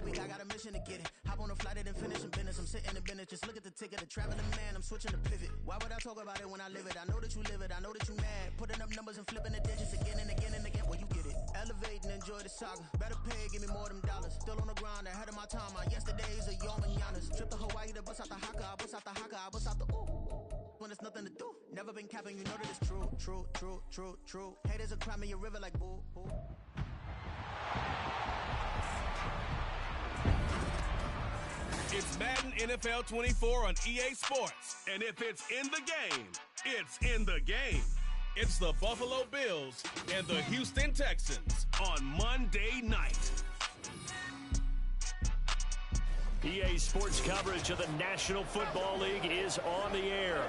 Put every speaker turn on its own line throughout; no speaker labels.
week, I got a mission to get it. Hop on a flight and then finish in business. I'm sitting in business, just look at the ticket. A traveling man, I'm switching to pivot. Why would I talk about it when I live it? I know that you live it, I know that you mad. Putting up numbers and flipping the digits again and again and again. Well, you get it. Elevate and enjoy the saga. Better pay, give me more than dollars. Still on the grind, ahead of my time. My yesterdays are your mananas. Trip to Hawaii to bust out the haka. I bust out the haka, I bust out the ooh. When there's nothing to do. Never been capping, you know that it's true. True, true, true, true. Haters will cry me a river like boo, boo.
It's Madden NFL 24 on EA Sports. And if it's in the game, it's in the game. It's the Buffalo Bills and the Houston Texans on Monday night.
EA Sports coverage of the National Football League is on the air.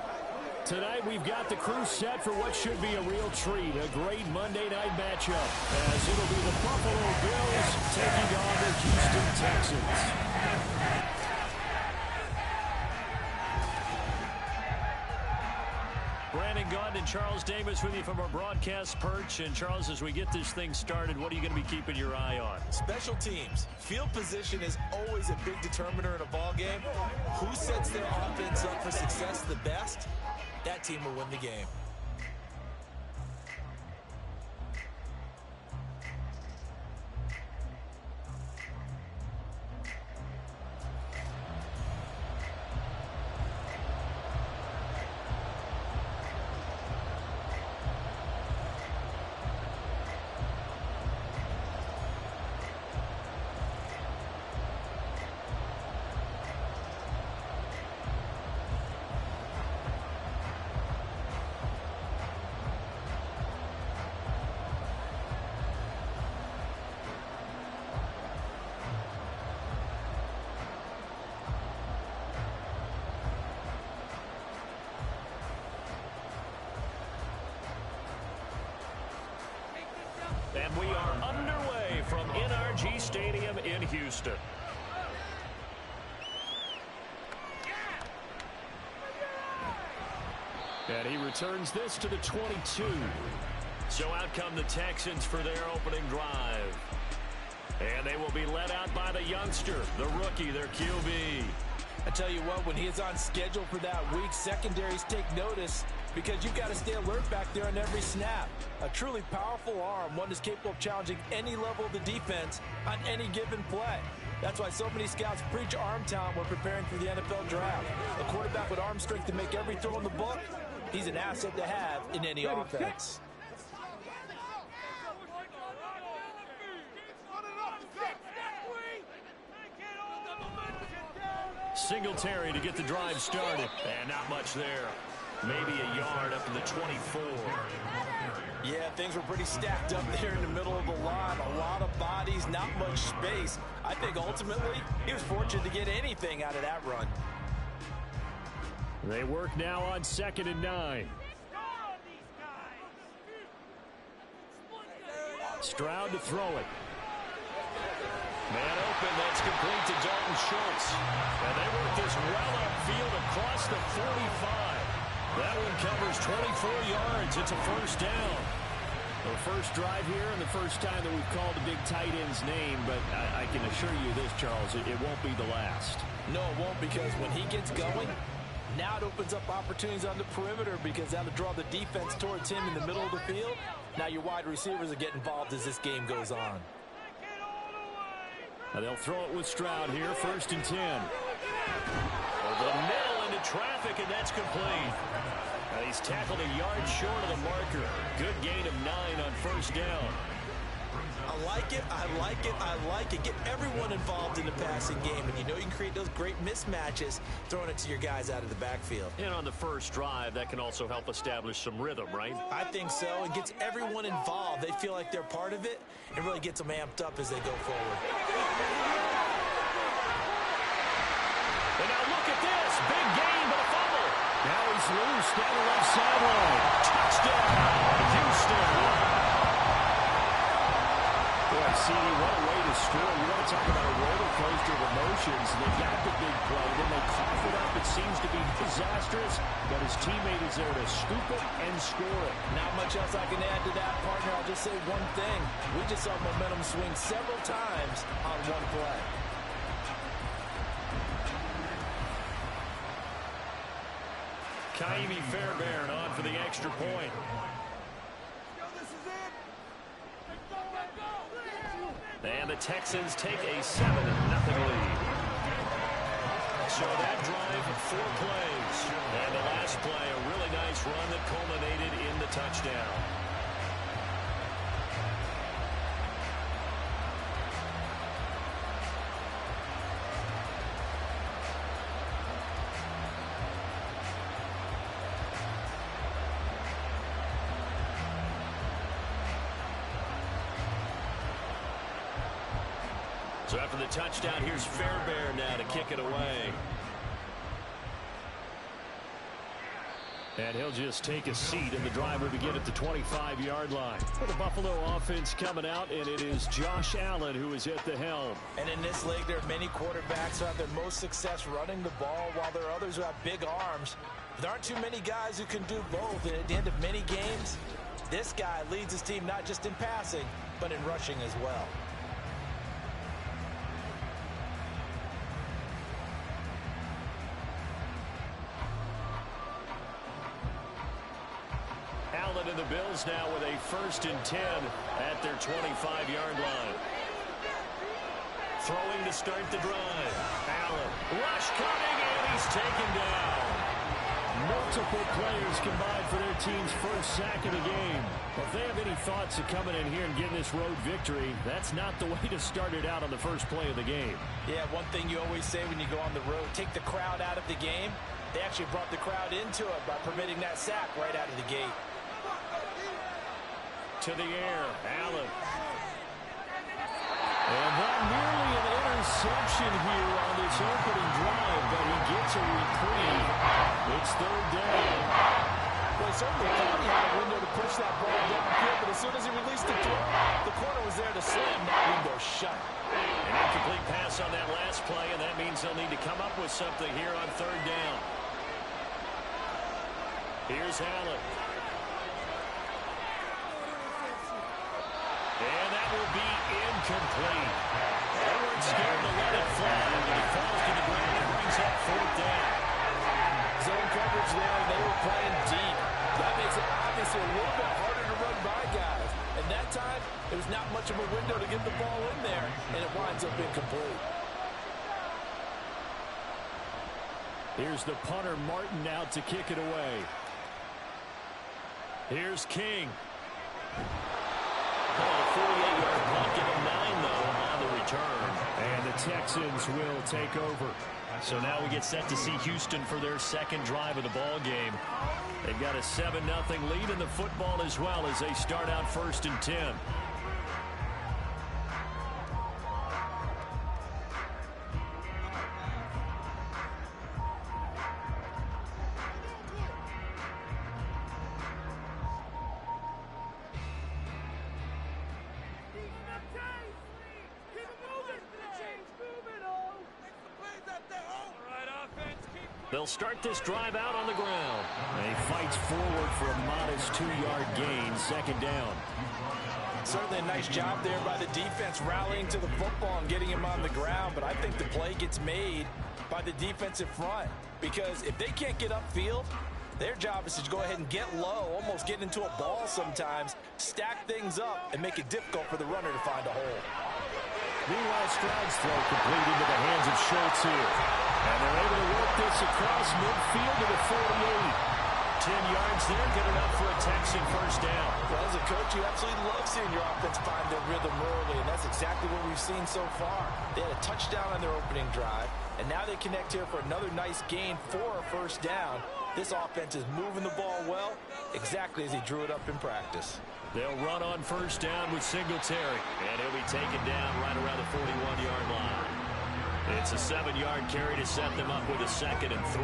Tonight we've got the crew set for what should be a real treat, a great Monday night matchup, as it'll be the Buffalo Bills taking on the Houston Texans. Brandon Gaudin and Charles Davis with you from our broadcast perch. And Charles, as we get this thing started, what are you going to be keeping your eye on?
Special teams. Field position is always a big determiner in a ball game. Who sets their offense up for success the best, that team will win the game.
And we are underway from NRG Stadium in Houston. And he returns this to the 22. So out come the Texans for their opening drive. And they will be led out by the youngster, the rookie, their QB.
I tell you what, when he is on schedule for that week, secondaries take notice because you've got to stay alert back there on every snap. A truly powerful arm, one that's capable of challenging any level of the defense on any given play. That's why so many scouts preach arm talent when preparing for the NFL draft. A quarterback with arm strength to make every throw in the book, he's an asset to have in any offense.
Singletary to get the drive started. And not much there. Maybe a yard up to the 24.
Yeah, things were pretty stacked up there in the middle of the line. A lot of bodies, not much space. I think ultimately he was fortunate to get anything out of that run.
They work now on 2nd and 9. Stroud to throw it. Man open, that's complete to Dalton Schultz. And they work this well upfield across the 45. That one covers 24 yards. It's a first down. The first drive here and the first time that we've called a big tight end's name, but I can assure you this, Charles, it won't be the last.
No, it won't, because when he gets going, now it opens up opportunities on the perimeter because that'll draw the defense towards him in the middle of the field. Now your wide receivers will get involved as this game goes on.
Now they'll throw it with Stroud here, 1st and 10. Over the middle into traffic, and that's complete. He's tackled a yard short of the marker. Good gain of 9 on first down.
I like it, I like it, I like it. Get everyone involved in the passing game, and you know you can create those great mismatches throwing it to your guys out of the backfield.
And on the first drive, that can also help establish some rhythm, right?
I think so. It gets everyone involved. They feel like they're part of it, and really gets them amped up as they go forward.
And now look at this. Big gain, but a fumble. Now he's loose down the left sideline. Touchdown, Houston. Boy, CD, what a way to score. You want to talk about a roller coaster of emotions. They got the big play, then they cough it up. It seems to be disastrous, but his teammate is there to scoop it and score it.
Not much else I can add to that, partner. I'll just say one thing. We just saw momentum swing several times on one play.
Kaimi Fairbairn on for the extra point. And the Texans take a 7-0 lead. So that drive, 4 plays. And the last play, a really nice run that culminated in the touchdown. So after the touchdown, here's Fairbairn now to kick it away. And he'll just take a seat, and the drive will begin at the 25-yard line. For the Buffalo offense coming out, and it is Josh Allen who is at the helm.
And in this league, there are many quarterbacks who have their most success running the ball, while there are others who have big arms. There aren't too many guys who can do both, and at the end of many games, this guy leads his team not just in passing, but in rushing as well.
Allen and the Bills now with a 1st and 10 at their 25-yard line. Throwing to start the drive. Allen, rush coming, and he's taken down. Multiple players combined for their team's first sack of the game. Well, if they have any thoughts of coming in here and getting this road victory, that's not the way to start it out on the first play of the game. Yeah, one thing you always say when you go on the road, take the crowd out of the game. They actually brought the crowd into it by permitting that sack right out of the gate. To the air, Allen. And that nearly an interception here on this opening drive, but he gets a reprieve. It's 3rd down.
Well, he certainly thought he had a window to push that ball downfield, but as soon as he released the throw, the corner was there to slam that window shut.
An incomplete pass on that last play, and that means they'll need to come up with something here on 3rd down. Here's Allen. And that will be incomplete. They weren't scared to let it fly, but it falls to the ground and brings up 4th down.
Zone coverage there, and they were playing deep. That makes it obviously a little bit harder to run by guys. And that time, there was not much of a window to get the ball in there, and it winds up incomplete.
Here's the punter, Martin, out to kick it away. Here's King. 48-yard punt, give him 9, though, on the return. And the Texans will take over. So now we get set to see Houston for their 2nd drive of the ball game. They've got a 7-0 lead in the football as well as they start out 1st and 10. They'll start this drive out on the ground. He fights forward for a modest 2-yard gain, 2nd down.
Certainly a nice job there by the defense rallying to the football and getting him on the ground, but I think the play gets made by the defensive front because if they can't get upfield, their job is to go ahead and get low, almost get into a ball sometimes, stack things up, and make it difficult for the runner to find a hole.
Meanwhile, Stroud's throw complete into the hands of Schultz here. And they're able to work this across midfield to the 48. 10 yards there, good enough for a Texan 1st down.
Well, as a coach, you absolutely love seeing your offense find their rhythm early, and that's exactly what we've seen so far. They had a touchdown on their opening drive, and now they connect here for another nice gain for a 1st down. This offense is moving the ball well, exactly as he drew it up in practice.
They'll run on 1st down with Singletary, and he'll be taken down right around the 41-yard line. It's a 7-yard carry to set them up with a 2nd and 3.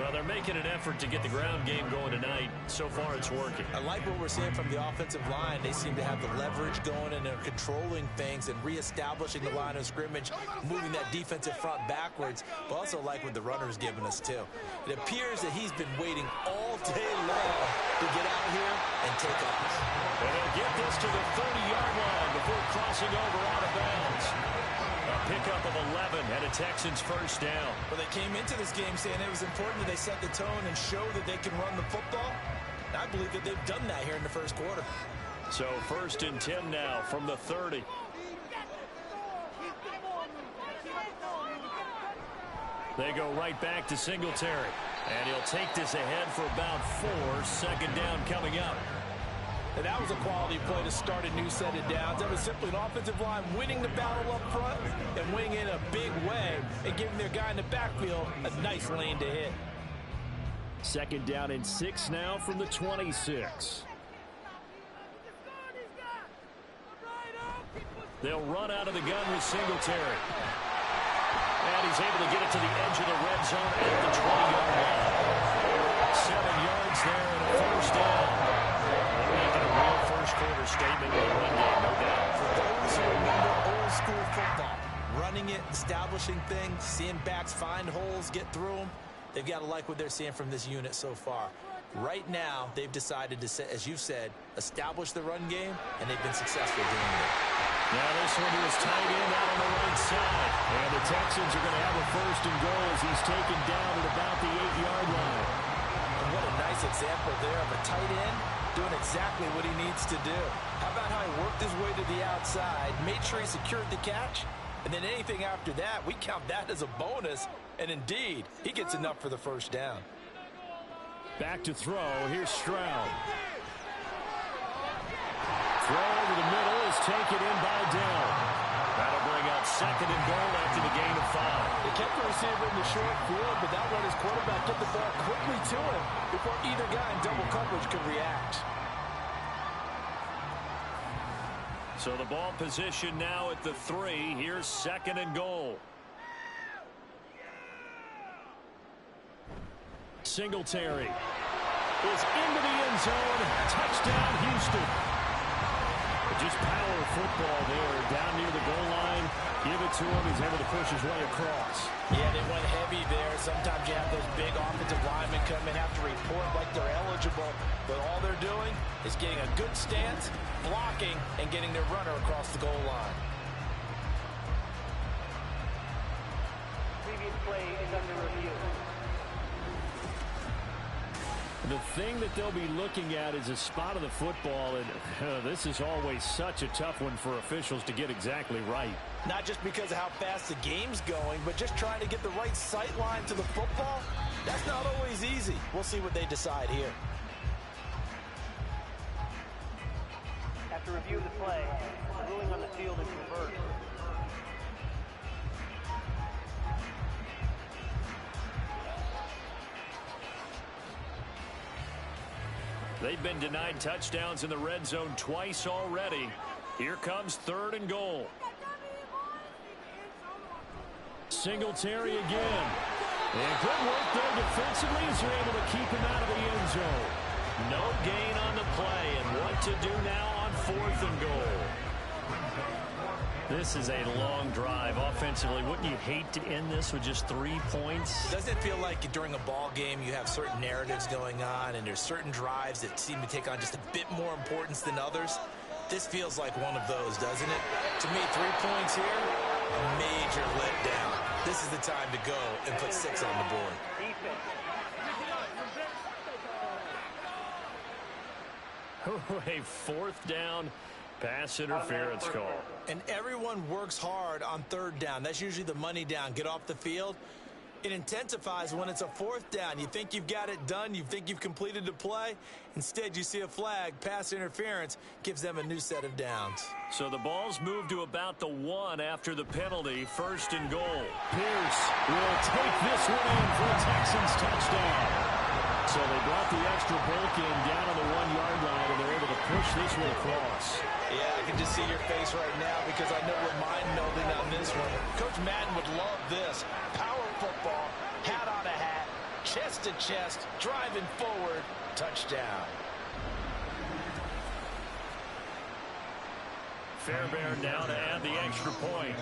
Well, they're making an effort to get the ground game going tonight. So far, it's working.
I like what we're seeing from the offensive line. They seem to have the leverage going, and they're controlling things and reestablishing the line of scrimmage, moving that defensive front backwards. But also like what the runner's giving us, too. It appears that he's been waiting all day long to get out here and take off.
And they'll get this to the 30-yard line before crossing over out of bounds. A pickup of 11 and a Texans first down.
Well, they came into this game saying it was important that they set the tone and show that they can run the football. And I believe that they've done that here in the first quarter.
So 1st and 10 now from the 30. They go right back to Singletary. And he'll take this ahead for about 4. 2nd down coming up.
And that was a quality play to start a new set of downs. That was simply an offensive line winning the battle up front and winning in a big way and giving their guy in the backfield a nice lane to hit.
2nd down and 6 now from the 26. They'll run out of the gun with Singletary. And he's able to get it to the edge of the red zone at the 20-yard line. 7 yards there and a first down. Making a real first-quarter statement in the run game, no doubt.
For those who remember old-school football, running it, establishing things, seeing backs find holes, get through them, they've got to like what they're seeing from this unit so far. Right now, they've decided to, as you said, establish the run game, and they've been successful doing it.
Now this one is tight end out on the right side. And the Texans are going to have a 1st and goal as he's taken down at about the 8-yard line.
And what a nice example there of a tight end doing exactly what he needs to do. How about how he worked his way to the outside, made sure he secured the catch, and then anything after that, we count that as a bonus. And indeed, he gets enough for the first down.
Back to throw. Here's Stroud. Throw over the middle is taken in by Dell. That'll bring up 2nd and goal after the gain of 5.
They kept the receiver in the short field, but that let his quarterback get the ball quickly to him before either guy in double coverage could react.
So the ball position now at the 3. Here's 2nd and goal. Singletary is into the end zone. Touchdown, Houston. Just power football there down near the goal line. Give it to him. He's able to push his way across.
Yeah, they went heavy there. Sometimes you have those big offensive linemen come and have to report like they're eligible. But all they're doing is getting a good stance, blocking, and getting their runner across the goal line.
Previous play is under review.
The thing that they'll be looking at is a spot of the football, and this is always such a tough one for officials to get exactly right.
Not just because of how fast the game's going, but just trying to get the right sight line to the football. That's not always easy. We'll see what they decide here.
After review of the play, the ruling on the field is reversed.
They've been denied touchdowns in the red zone twice already. Here comes 3rd and goal. Singletary again. And good work there defensively as they're able to keep him out of the end zone. No gain on the play, and what to do now on 4th and goal. This is a long drive offensively. Wouldn't you hate to end this with just 3 points?
Doesn't it feel like during a ball game you have certain narratives going on and there's certain drives that seem to take on just a bit more importance than others? This feels like one of those, doesn't it? To me, 3 points here, a major letdown. This is the time to go and put 6 on the board.
A 4th down pass interference call.
And everyone works hard on 3rd down. That's usually the money down. Get off the field. It intensifies when it's a 4th down. You think you've got it done. You think you've completed the play. Instead, you see a flag. Pass interference gives them a new set of downs.
So the ball's moved to about the 1 after the penalty. 1st and goal. Pierce will take this one in for a Texans touchdown. So they brought the extra bulk in down on the 1-yard line, and they're able to push this one across.
Yeah, I can just see your face right now because I know we're mind-melding on this one. Coach Madden would love this. Power football, hat on a hat, chest to chest, driving forward, touchdown.
Fairbairn now to add the extra point.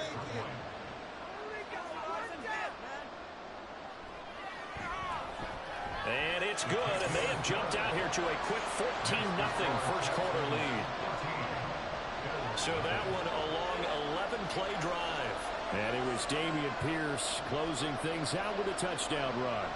And it's good, and they have jumped out here to a quick 14-0 first quarter lead. So that one a long 11-play drive. And it was Dameon Pierce closing things out with a touchdown run.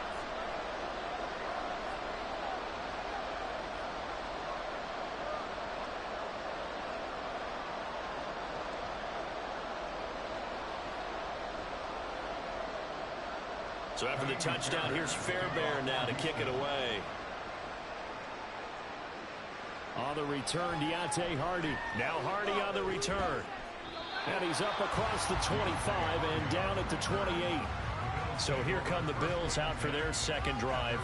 So after the touchdown, here's Fairbairn now to kick it away. On the return, Deontay Hardy. Now Hardy on the return. And he's up across the 25 and down at the 28. So here come the Bills out for their second drive.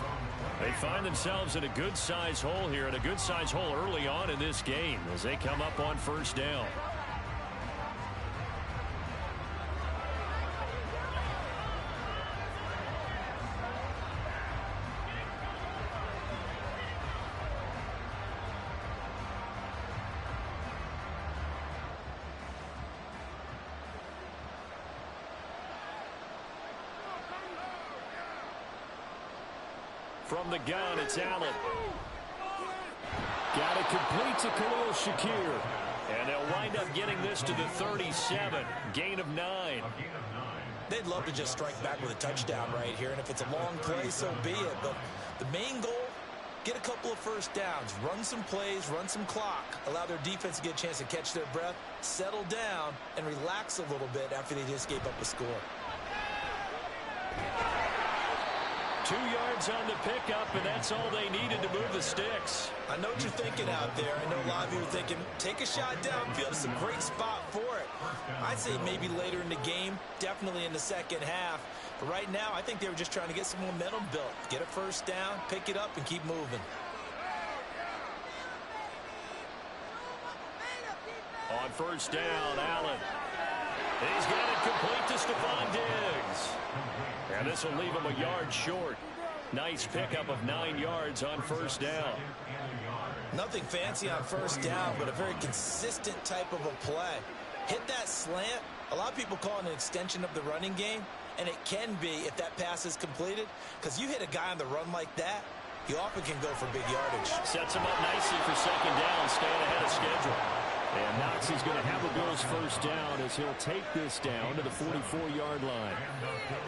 They find themselves in a good-size hole here, and a good-size hole early on in this game as they come up on first down. From the gun, it's Allen. Got it complete to Khalil Shakir. And they'll wind up getting this to the 37. Gain of 9.
They'd love to just strike back with a touchdown right here. And if it's a long play, so be it. But the main goal, get a couple of first downs. Run some plays, run some clock. Allow their defense to get a chance to catch their breath, settle down, and relax a little bit after they just gave up a score.
2 yards on the pickup, and that's all they needed to move the sticks.
I know what you're thinking out there. I know a lot of you are thinking, take a shot downfield. It's a great spot for it. I'd say maybe later in the game, definitely in the second half. But right now, I think they were just trying to get some momentum built. Get a first down, pick it up, and keep moving.
On first down, Allen. He's got it complete to Stephon Diggs. And this will leave him a yard short. Nice pickup of 9 yards on first down.
Nothing fancy on first down, but a very consistent type of a play. Hit that slant. A lot of people call it an extension of the running game, and it can be if that pass is completed, because you hit a guy on the run like that, you often can go for big yardage.
Sets him up nicely for second down, staying ahead of schedule. And Knox is going to have the Bills first down as he'll take this down to the 44-yard line.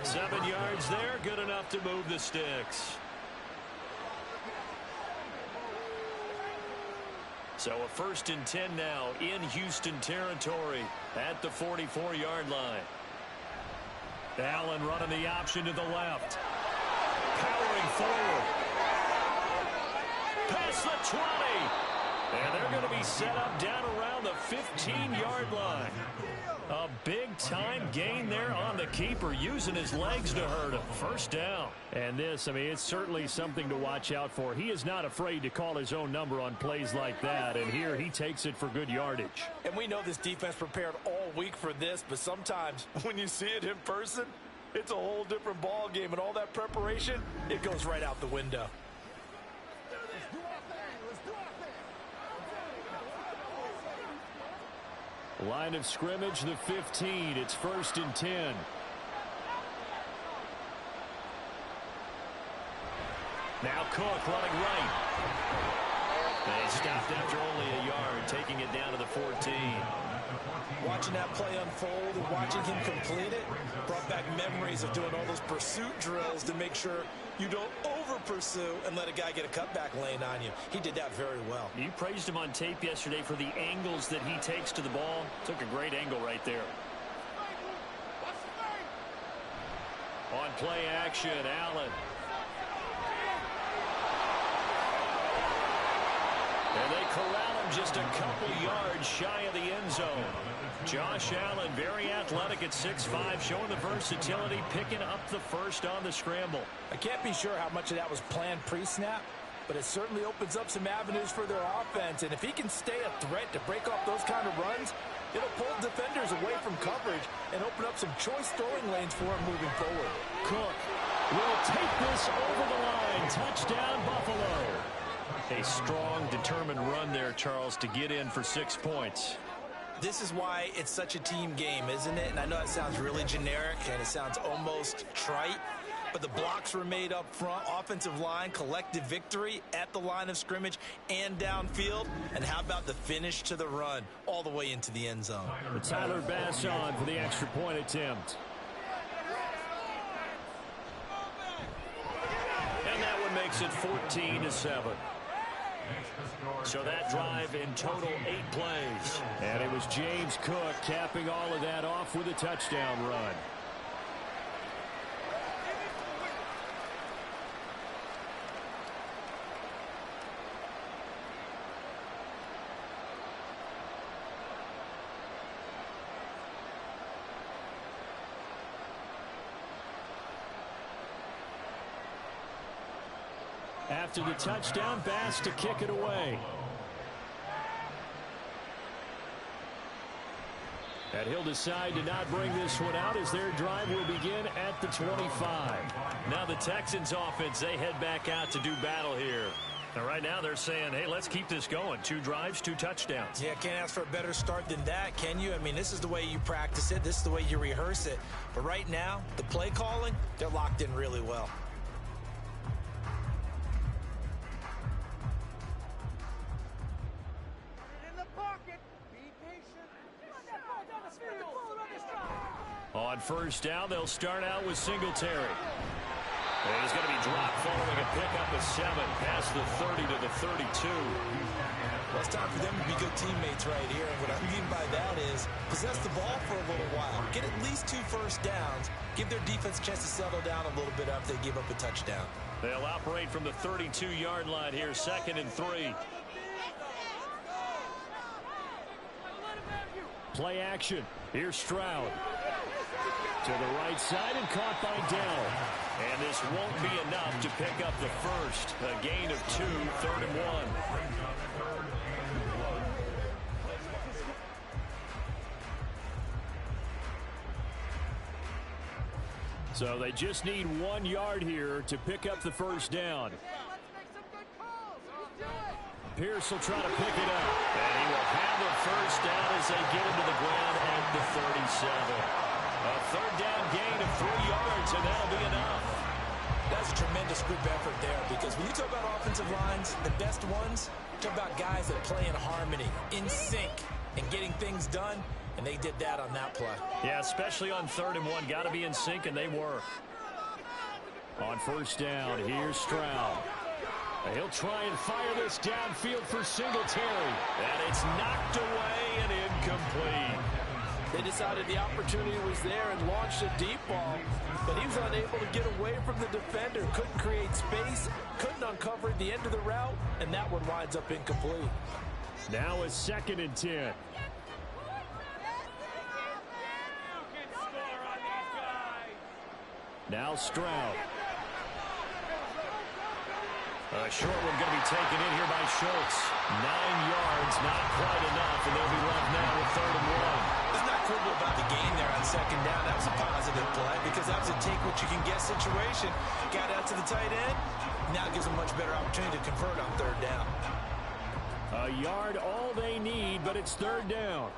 7 yards there, good enough to move the sticks. So a 1st and 10 now in Houston territory at the 44-yard line. Allen running the option to the left. Powering forward. Past the 20. And they're going to be set up down around the 15-yard line. A big-time gain there on the keeper, using his legs to hurt him. First down. And this, I mean, it's certainly something to watch out for. He is not afraid to call his own number on plays like that. And here he takes it for good yardage.
And we know this defense prepared all week for this, but sometimes when you see it in person, it's a whole different ball game. And all that preparation, it goes right out the window.
Line of scrimmage, the 15. It's 1st and 10. Now Cook running right. They stopped after only a yard, taking it down to the 14.
Watching that play unfold and watching him complete it brought back memories of doing all those pursuit drills to make sure you don't over-pursue and let a guy get a cutback lane on you. He did that very well.
You praised him on tape yesterday for the angles that he takes to the ball. Took a great angle right there. On play action, Allen. And they corral him just a couple yards shy of the end zone. Josh Allen, very athletic at 6'5", showing the versatility, picking up the first on the scramble.
I can't be sure how much of that was planned pre-snap, but it certainly opens up some avenues for their offense. And if he can stay a threat to break off those kind of runs, it'll pull defenders away from coverage and open up some choice throwing lanes for him moving forward.
Cook will take this over the line. Touchdown, Buffalo. A strong, determined run there, Charles, to get in for 6 points.
This is why it's such a team game, isn't it? And I know it sounds really generic and it sounds almost trite, but the blocks were made up front. Offensive line, collective victory at the line of scrimmage and downfield. And how about the finish to the run all the way into the end zone?
Tyler Bass on for the extra point attempt. And that one makes it 14-7. So that drive in total 8 plays. And it was James Cook capping all of that off with a touchdown run. After the touchdown, Bass to kick it away. And he'll decide to not bring this one out as their drive will begin at the 25. Now the Texans offense, they head back out to do battle here. And right now they're saying, hey, let's keep this going. 2 drives, 2 touchdowns.
Yeah, can't ask for a better start than that, can you? I mean, this is the way you practice it. This is the way you rehearse it. But right now, the play calling, they're locked in really well.
On first down, they'll start out with Singletary. And he's going to be dropped following a pickup of 7 past the 30 to the 32.
Well, it's time for them to be good teammates right here. And what I mean by that is possess the ball for a little while. Get at least 2 first downs. Give their defense a chance to settle down a little bit after they give up a touchdown.
They'll operate from the 32-yard line here, 2nd and 3. Play action. Here's Stroud. To the right side and caught by Dell. And this won't be enough to pick up the first. A gain of 2, 3rd and 1. So they just need 1 yard here to pick up the first down. Pierce will try to pick it up. And he will have the first down as they get him to the ground at the 37. A 3rd down gain of 3 yards, and that'll be enough.
That's a tremendous group effort there, because when you talk about offensive lines, the best ones, talk about guys that play in harmony, in sync, and getting things done, and they did that on that play.
Yeah, especially on 3rd and 1. Got to be in sync, and they were. On first down, here's Stroud. He'll try and fire this downfield for Singletary. And it's knocked away and incomplete.
They decided the opportunity was there and launched a deep ball, but he was unable to get away from the defender, couldn't create space, couldn't uncover at the end of the route, and that one winds up incomplete.
Now a 2nd and 10. Now Stroud. A short one going to be taken in here by Schultz. 9 yards, not quite enough, and they'll be left now with 3rd and 1.
It's not critical about the gain there on 2nd down. That was a positive play because that was a take-what-you-can-get situation. Got out to the tight end. Now gives them much better opportunity to convert on 3rd down.
A yard all they need, but it's 3rd down.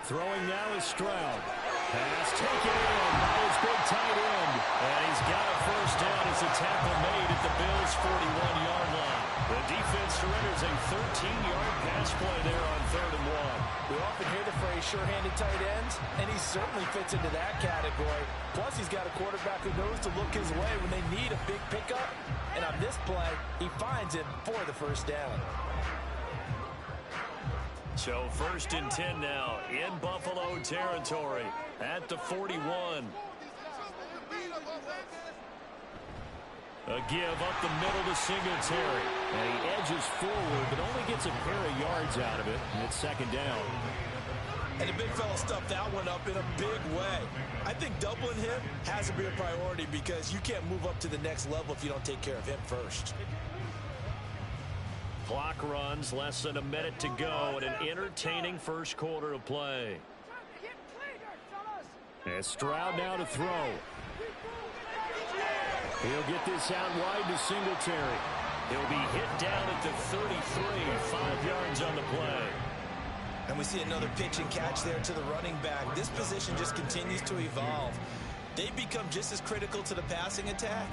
Throwing now is Stroud. Pass taken in by his big tight end. And he's got a first down as a tackle made at the Bills' 41-yard line. The defense surrenders a 13-yard pass play there on 3rd and 1.
We often hear the phrase sure-handed tight ends, and he certainly fits into that category. Plus, he's got a quarterback who knows to look his way when they need a big pickup. And on this play, he finds it for the first down.
So 1st and 10 now in Buffalo territory at the 41. A give up the middle to Singletary. And he edges forward, but only gets a pair of yards out of it. And it's 2nd down.
And the big fella stuffed that one up in a big way. I think doubling him has to be a priority because you can't move up to the next level if you don't take care of him first.
Clock runs, less than a minute to go, and an entertaining first quarter of play. And Stroud now to throw. He'll get this out wide to Singletary. He'll be hit down at the 33, 5 yards on the play.
And we see another pitch and catch there to the running back. This position just continues to evolve. They become just as critical to the passing attack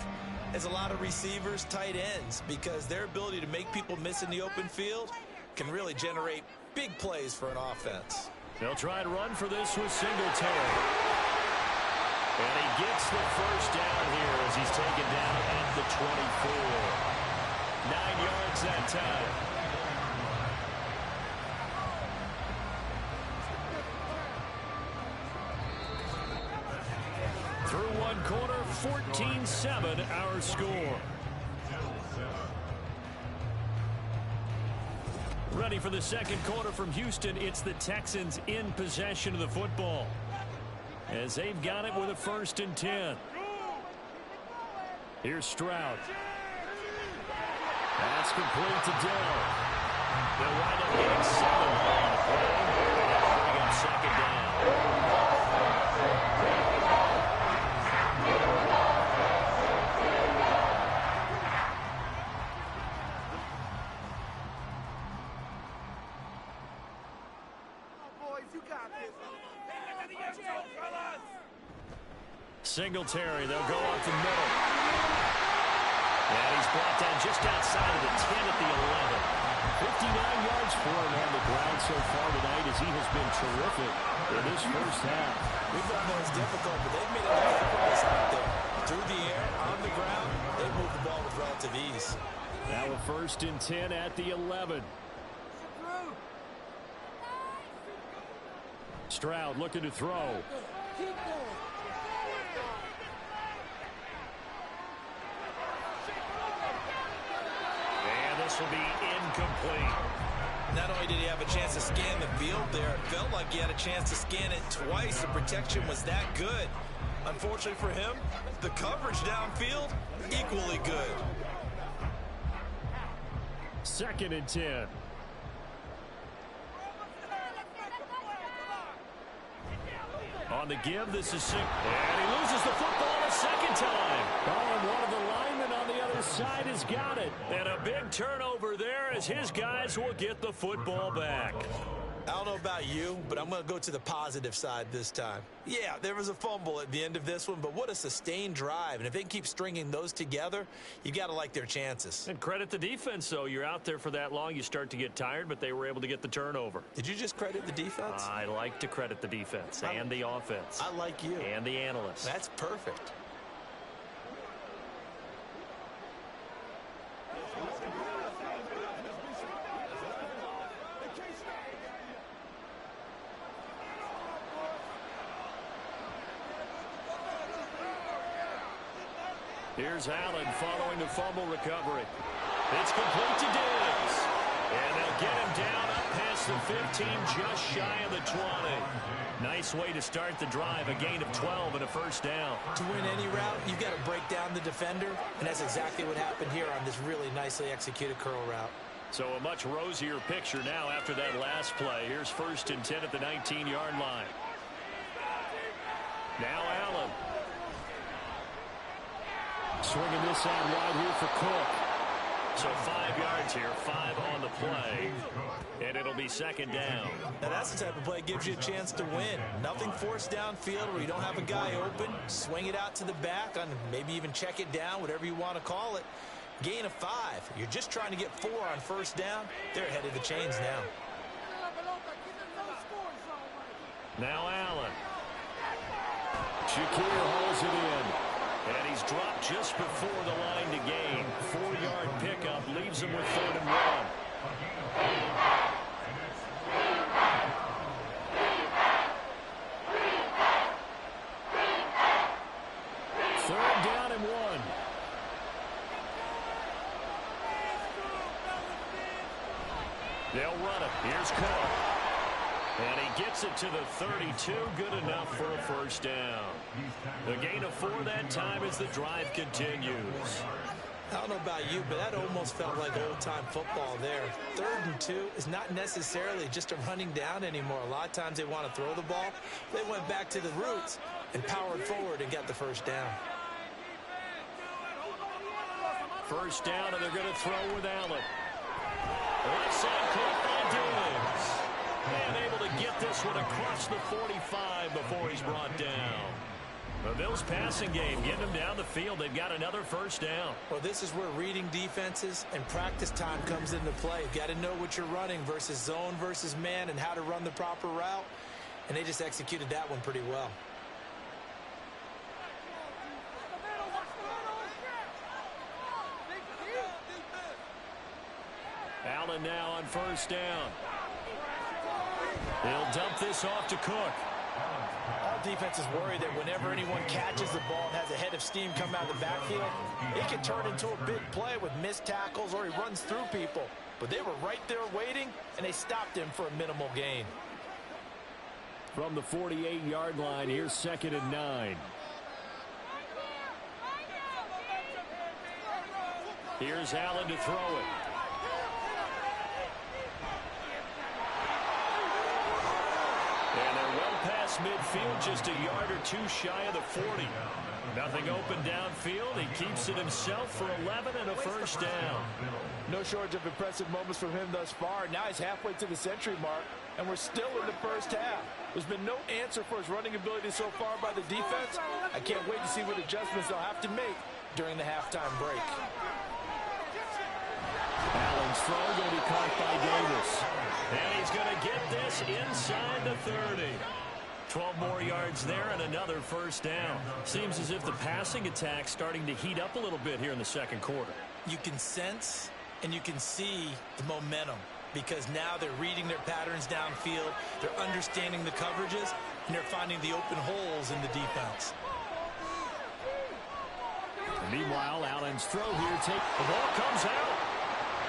as a lot of receivers, tight ends, because their ability to make people miss in the open field can really generate big plays for an offense.
They'll try and run for this with Singletary. And he gets the first down here as he's taken down at the 24. 9 yards that time. Through one quarter, 14-7 our score. Ready for the second quarter from Houston. It's the Texans in possession of the football, as they've got it with a 1st and 10. Here's Stroud. That's complete to Dell. They'll wind up getting 7 on the play. That'll bring up 2nd down. Singletary, they'll go up the middle. And he's brought down just outside of the 10 at the 11. 59 yards for him on the ground so far tonight, as he has been terrific in this first half.
We've done those difficult, but they've made a nice progress out there. Through the air, on the ground, they move the ball with relative ease.
Now a 1st and 10 at the 11. Stroud looking to throw. This will be incomplete.
Not only did he have a chance to scan the field there, it felt like he had a chance to scan it twice. The protection was that good. Unfortunately for him, the coverage downfield, equally good.
2nd and 10. On the give, this is Singh. And he loses the football a 2nd time. Oh, and one of the linemen on the other side has got it. And a big turnover there as his guys will get the football back.
I don't know about you, but I'm going to go to the positive side this time. Yeah, there was a fumble at the end of this one, but what a sustained drive. And if they can keep stringing those together, you got to like their chances.
And credit the defense, though. You're out there for that long, you start to get tired, but they were able to get the turnover.
Did you just credit the defense?
I like to credit the defense and the offense.
I like you.
And the analysts.
That's perfect.
Here's Allen following the fumble recovery. It's complete to Diggs. And they'll get him down up past the 15, just shy of the 20. Nice way to start the drive, a gain of 12 and a 1st down.
To win any route, you've got to break down the defender, and that's exactly what happened here on this really nicely executed curl route.
So a much rosier picture now after that last play. Here's 1st and 10 at the 19-yard line. Now Allen. Swinging this out wide here for Cook. So 5 yards here, 5 on the play. And it'll be 2nd down.
Now that's the type of play that gives you a chance to win. Nothing forced downfield where you don't have a guy open. Swing it out to the back, on maybe even check it down, whatever you want to call it. Gain of 5. You're just trying to get 4 on 1st down. They're ahead of the chains now.
Now Allen. Shakir holds it in. And he's dropped just before the line to gain. 4-yard pickup leaves him with 3rd and 1. Third down and 1. They'll run it. Here's Cook. And he gets it to the 32. Good enough for a 1st down. The gain of 4 that time as the drive continues.
I don't know about you, but that almost felt like old-time football there. 3rd and 2 is not necessarily just a running down anymore. A lot of times they want to throw the ball. They went back to the roots and powered forward and got the 1st down.
1st down, and they're going to throw with Allen. Left side caught by Diggs. And able get this one across the 45 before he's brought down. The Bills passing game, getting them down the field. They've got another first down.
Well, this is where reading defenses and practice time comes into play. You've got to know what you're running versus zone versus man and how to run the proper route. And they just executed that one pretty well.
Allen now on first down. He'll dump this off to Cook.
All defenses worry that whenever anyone catches the ball and has a head of steam come out of the backfield, it can turn into a big play with missed tackles or he runs through people. But they were right there waiting, and they stopped him for a minimal gain.
From the 48-yard line, here's 2nd and 9. Here's Allen to throw it. And they're well past midfield, just a yard or two shy of the 40. Nothing open downfield. He keeps it himself for 11 and a first down.
No shortage of impressive moments from him thus far. Now he's halfway to the century mark, and we're still in the first half. There's been no answer for his running ability so far by the defense. I can't wait to see what adjustments they'll have to make during the halftime break.
Allen's throw going to be caught by Davis. And he's going to get this inside the 30. 12 more yards there and another first down. Seems as if the passing attack's starting to heat up a little bit here in the second quarter.
You can sense and you can see the momentum because now they're reading their patterns downfield, they're understanding the coverages, and they're finding the open holes in the defense.
Meanwhile, Allen's throw here. The ball comes out.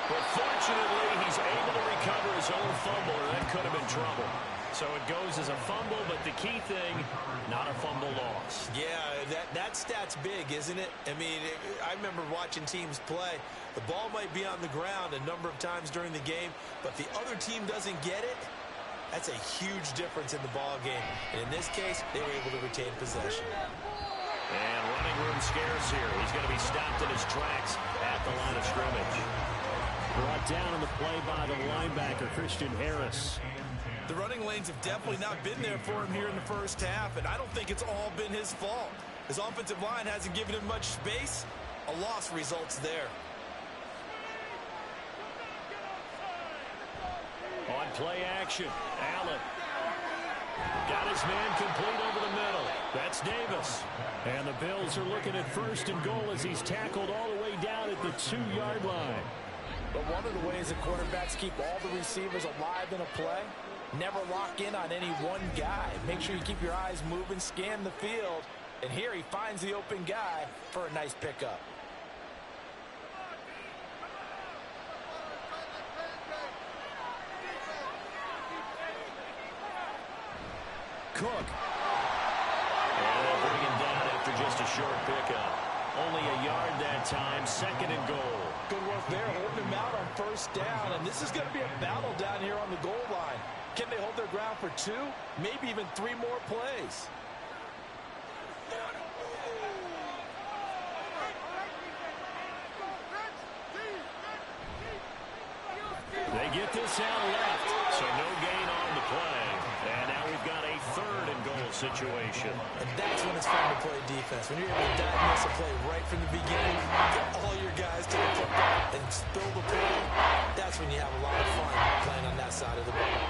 But fortunately, he's able to recover his own fumble, or that could have been trouble. So it goes as a fumble, but the key thing, not a fumble loss.
Yeah, that stat's big, isn't it? I mean, I remember watching teams play. The ball might be on the ground a number of times during the game, but the other team doesn't get it. That's a huge difference in the ball game. And in this case, they were able to retain possession.
And running room scarce here. He's going to be stopped in his tracks at the line of scrimmage. Brought down on the play by the linebacker, Christian Harris.
The running lanes have definitely not been there for him here in the first half, and I don't think it's all been his fault. His offensive line hasn't given him much space. A loss results there.
On play action, Allen. Got his man complete over the middle. That's Davis. And the Bills are looking at 1st and goal as he's tackled all the way down at the 2-yard line.
But one of the ways that quarterbacks keep all the receivers alive in a play, never lock in on any one guy. Make sure you keep your eyes moving, scan the field. And here he finds the open guy for a nice pickup.
Cook. And they'll bring him down after just a short pickup. Only a yard that time, 2nd and goal.
Good work there, holding him out on first down. And this is going to be a battle down here on the goal line. Can they hold their ground for 2, maybe even 3 more plays?
They get this out left, so no gain on the play. And now we've got a 3rd and goal situation.
And that's when it's fun to play defense. When you're able to diagnose a play right from the beginning, get all your guys to the football and spill the play, that's when you have a lot of fun playing on that side of the ball.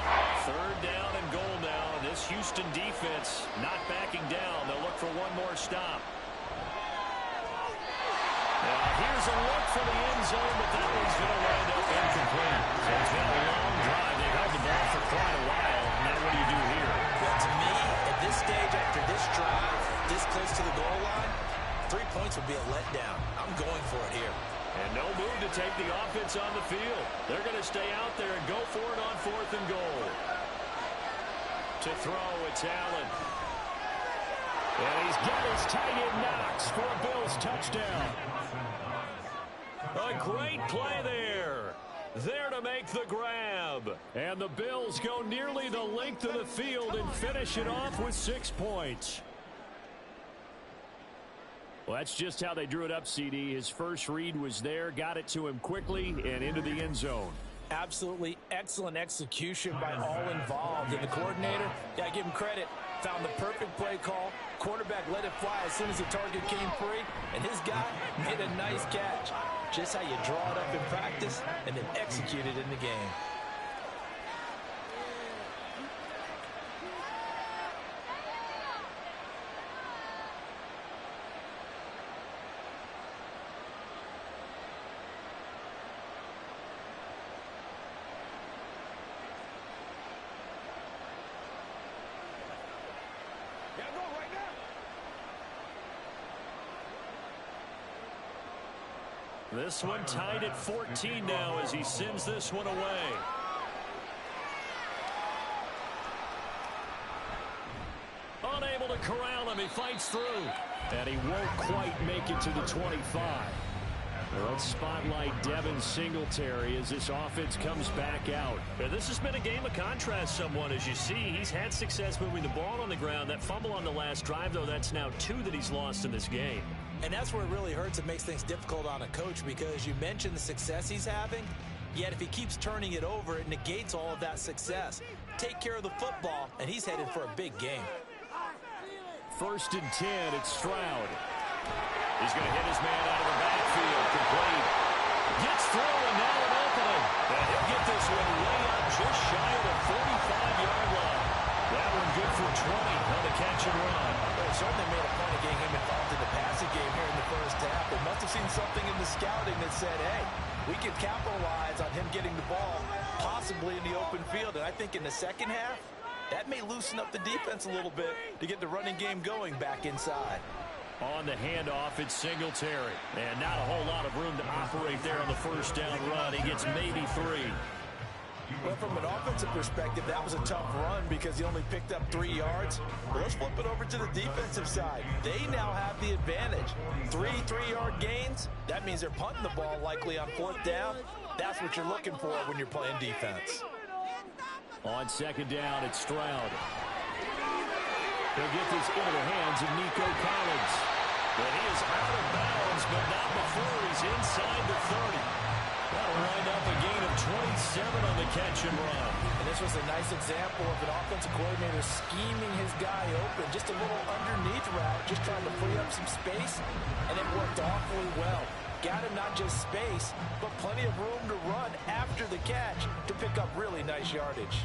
3rd down and goal now. This Houston defense not backing down. They'll look for one more stop. Here's a look for the end zone, but that one's going to wind up incomplete. So it's been a long drive. They've held the ball for quite a while. Now what do you do here?
Well, to me, at this stage, after this drive, this close to the goal line, 3 points would be a letdown. I'm going for it here.
And no move to take the offense on the field. They're going to stay out there and go for it on 4th and goal. To throw, it's Allen. And he's got his tight end Knox for a Bills touchdown. A great play there. There to make the grab. And the Bills go nearly the length of the field and finish it off with 6 points. Well, that's just how they drew it up, CD. His first read was there, got it to him quickly and into the end zone.
Absolutely excellent execution by all involved. And the coordinator, yeah, give him credit, found the perfect play call. Quarterback let it fly as soon as the target came free, and his guy made a nice catch. Just how you draw it up in practice and then execute it in the game.
This one tied at 14 now as he sends this one away. Unable to corral him. He fights through. And he won't quite make it to the 25. Let's spotlight Devin Singletary as this offense comes back out.
Yeah, this has been a game of contrast somewhat. As you see, he's had success moving the ball on the ground. That fumble on the last drive, though, that's now 2 that he's lost in this game.
And that's where it really hurts. It makes things difficult on a coach because you mentioned the success he's having, yet if he keeps turning it over, it negates all of that success. Take care of the football, and he's headed for a big game.
1st and 10, it's Stroud. He's going to hit his man out of the backfield. Complete. Gets through, and now an opening. And he'll get this one way up just shy of the 45-yard line. That one good for 20 on the catch and run.
Well, it certainly made a point of getting him involved in the passing game here in the first half. They must have seen something in the scouting that said, hey, we can capitalize on him getting the ball, possibly in the open field. And I think in the second half, that may loosen up the defense a little bit to get the running game going back inside.
On the handoff, it's Singletary. And not a whole lot of room to operate there on the first down run. He gets maybe 3.
Well, from an offensive perspective, that was a tough run because he only picked up 3 yards. Well, let's flip it over to the defensive side. They now have the advantage. 3 3-yard gains. That means they're punting the ball likely on 4th down. That's what you're looking for when you're playing defense.
On 2nd down, it's Stroud. He'll get this into the hands of Nico Collins. But he is out of bounds, but not before he's inside the 30. That'll wind up a gain of 27 on the catch and run.
And this was a nice example of an offensive coordinator scheming his guy open. Just a little underneath route, just trying to free up some space, and it worked awfully well. Got him not just space, but plenty of room to run after the catch to pick up really nice yardage.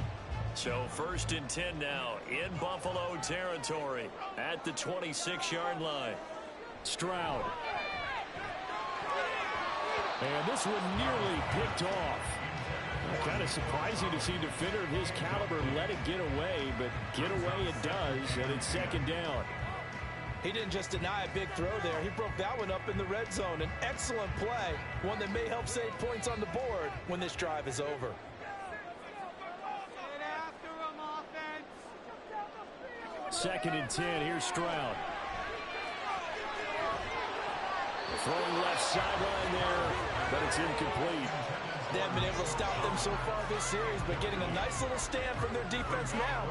So 1st and 10 now in Buffalo territory at the 26-yard line. Stroud. And this one nearly picked off. Kind of surprising to see a defender of his caliber let it get away, but get away it does, and it's 2nd down.
He didn't just deny a big throw there. He broke that one up in the red zone. An excellent play, one that may help save points on the board when this drive is over.
2nd and 10, here's Stroud. Throwing left sideline there, but it's incomplete.
They haven't been able to stop them so far this series, but getting a nice little stand from their defense now.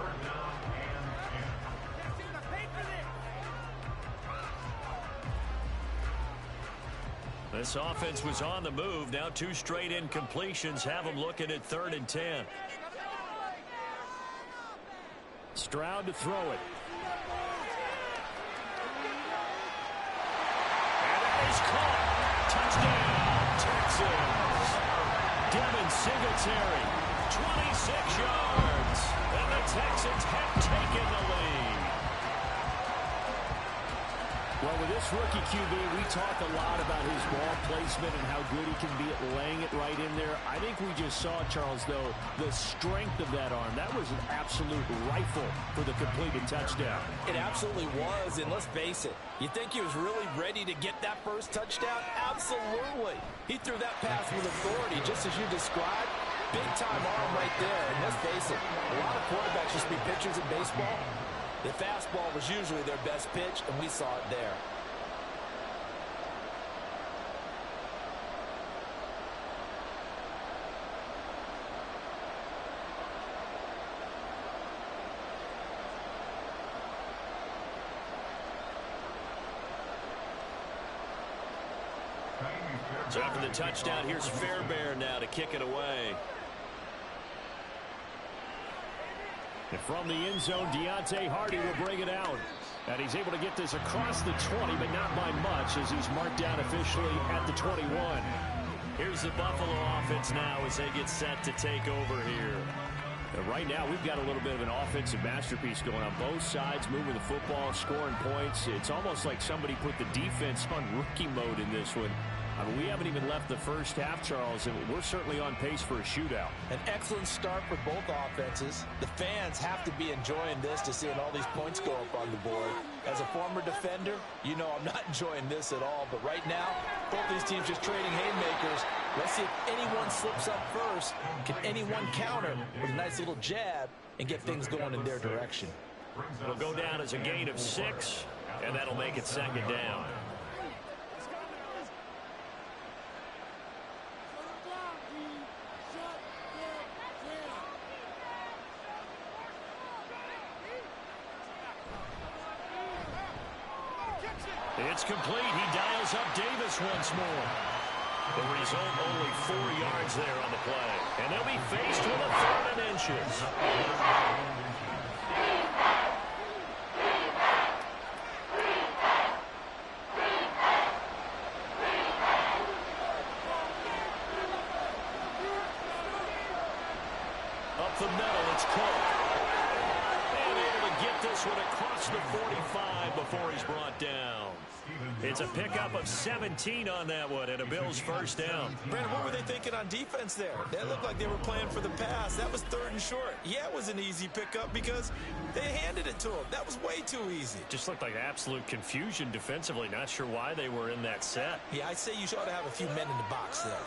This offense was on the move. Now 2 straight incompletions have them looking at 3rd and 10. Stroud to throw it. And that is caught. Touchdown, Texans. Devin Singletary, 26 yards. And the Texans have taken the lead. Well, with this rookie QB, we talk a lot about his ball placement and how good he can be at laying it right in there. I think we just saw, Charles, though, the strength of that arm. That was an absolute rifle for the completed touchdown.
It absolutely was, and let's face it, you think he was really ready to get that first touchdown? Absolutely. He threw that pass with authority, just as you described. Big-time arm right there, and let's face it, a lot of quarterbacks used to be pitchers in baseball. The fastball was usually their best pitch, and we saw it there.
So after the touchdown, here's Fairbairn now to kick it away. And from the end zone, Deontay Hardy will bring it out. And he's able to get this across the 20, but not by much, as he's marked down officially at the 21. Here's the Buffalo offense now as they get set to take over here. And right now, we've got a little bit of an offensive masterpiece going on both sides, moving the football, scoring points. It's almost like somebody put the defense on rookie mode in this one. I mean, we haven't even left the first half, Charles, and we're certainly on pace for a shootout.
An excellent start for both offenses. The fans have to be enjoying this to seeing all these points go up on the board. As a former defender, you know I'm not enjoying this at all. But right now, both these teams just trading haymakers. Let's see if anyone slips up first. Can anyone counter with a nice little jab and get things going in their direction?
It'll go down as a gain of 6, and that'll make it second down. It's complete. He dials up Davis once more. The result, only 4 yards there on the play. And they'll be faced with a 3rd and inches. Up the middle, it's Cook. And able to get this one across the 45 before he's brought down. It's a pickup of 17 on that one, and a Bills first down.
Brandon, what were they thinking on defense there? That looked like they were playing for the pass. That was 3rd and short. Yeah, it was an easy pickup because they handed it to him. That was way too easy. Just looked like absolute confusion defensively. Not sure why they were in that set. Yeah, I'd say you ought to have a few men in the box there.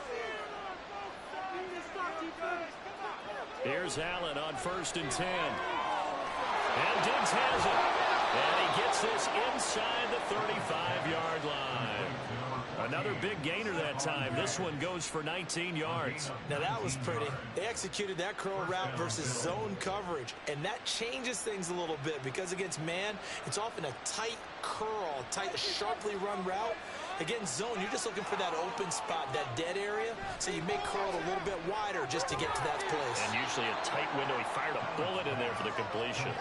Here's Allen on 1st and 10. And Diggs has it. And he gets this inside the 35-yard line. Another big gainer that time. This one goes for 19 yards.
Now that was pretty. They executed that curl route versus zone coverage. And that changes things a little bit because against man, it's often a tight curl, tight, sharply run route. Against zone, you're just looking for that open spot, that dead area. So you make curl a little bit wider just to get to that place.
And usually a tight window. He fired a bullet in there for the completion.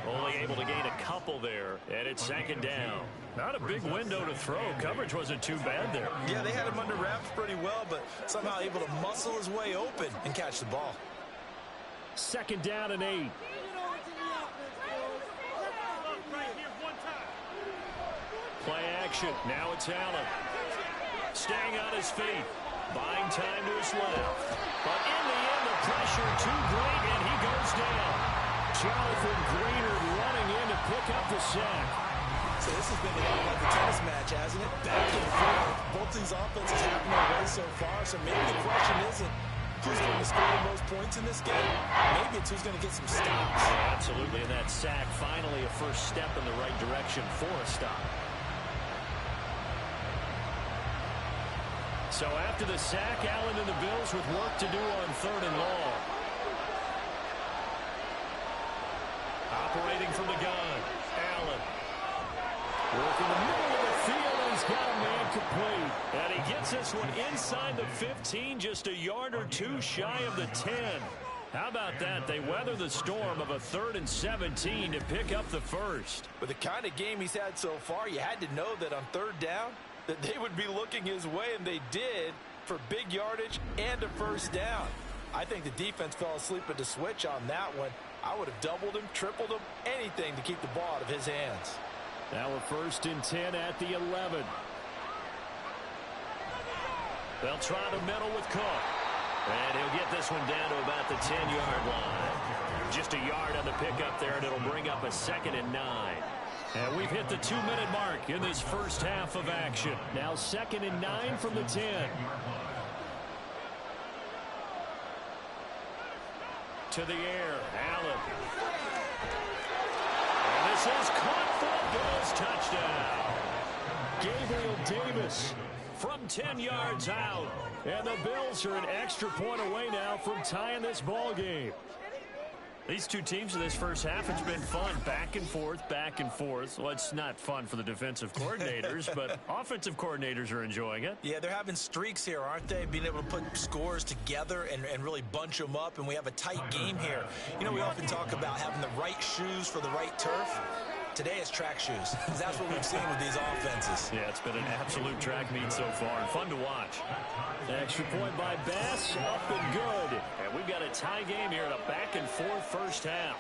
Only able to gain a couple there, and it's 2nd down. Not a big window to throw. Coverage wasn't too bad there.
Yeah, they had him under wraps pretty well, but somehow able to muscle his way open and catch the ball.
2nd down and 8. Play action. Now it's Allen. Staying on his feet. Buying time to his left. But in the end, the pressure too great, and he goes down. Jonathan Greenard running in to pick up the sack.
So this has been a lot like a tennis match, hasn't it? Back and forth. Both these offenses have their way so far, so maybe the question isn't who's going to score the most points in this game. Maybe it's who's going to get some stops.
Absolutely, and that sack finally a first step in the right direction for a stop. So after the sack, Allen and the Bills with work to do on 3rd and long. Operating from the gun, Allen. Working the middle of the field, and he's got a man complete. And he gets this one inside the 15, just a yard or 2 shy of the 10. How about that? They weather the storm of a 3rd and 17 to pick up the first.
With the kind of game he's had so far, you had to know that on 3rd down, that they would be looking his way, and they did, for big yardage and a first down. I think the defense fell asleep at the switch on that one. I would have doubled him, tripled him, anything to keep the ball out of his hands.
Now a 1st and 10 at the 11. They'll try the middle with Cook. And he'll get this one down to about the 10-yard line. Just a yard on the pickup there, and it'll bring up a 2nd and 9. And we've hit the 2-minute mark in this first half of action. Now 2nd and 9 from the 10. To the air, Allen. And this is caught for a Bills touchdown. Gabriel Davis from 10 yards out. And the Bills are an extra point away now from tying this ball game. These two teams in this first half, it's been fun. Back and forth, back and forth. Well, it's not fun for the defensive coordinators, but offensive coordinators are enjoying it.
Yeah, they're having streaks here, aren't they? Being able to put scores together and really bunch them up, and we have a tight game here. You know, we often talk about having the right shoes for the right turf. Today it's track shoes. That's what we've seen with these offenses.
Yeah, it's been an absolute track meet so far, and fun to watch. Extra point by Bass, up and good. And we've got a tie game here in a back-and-forth first half.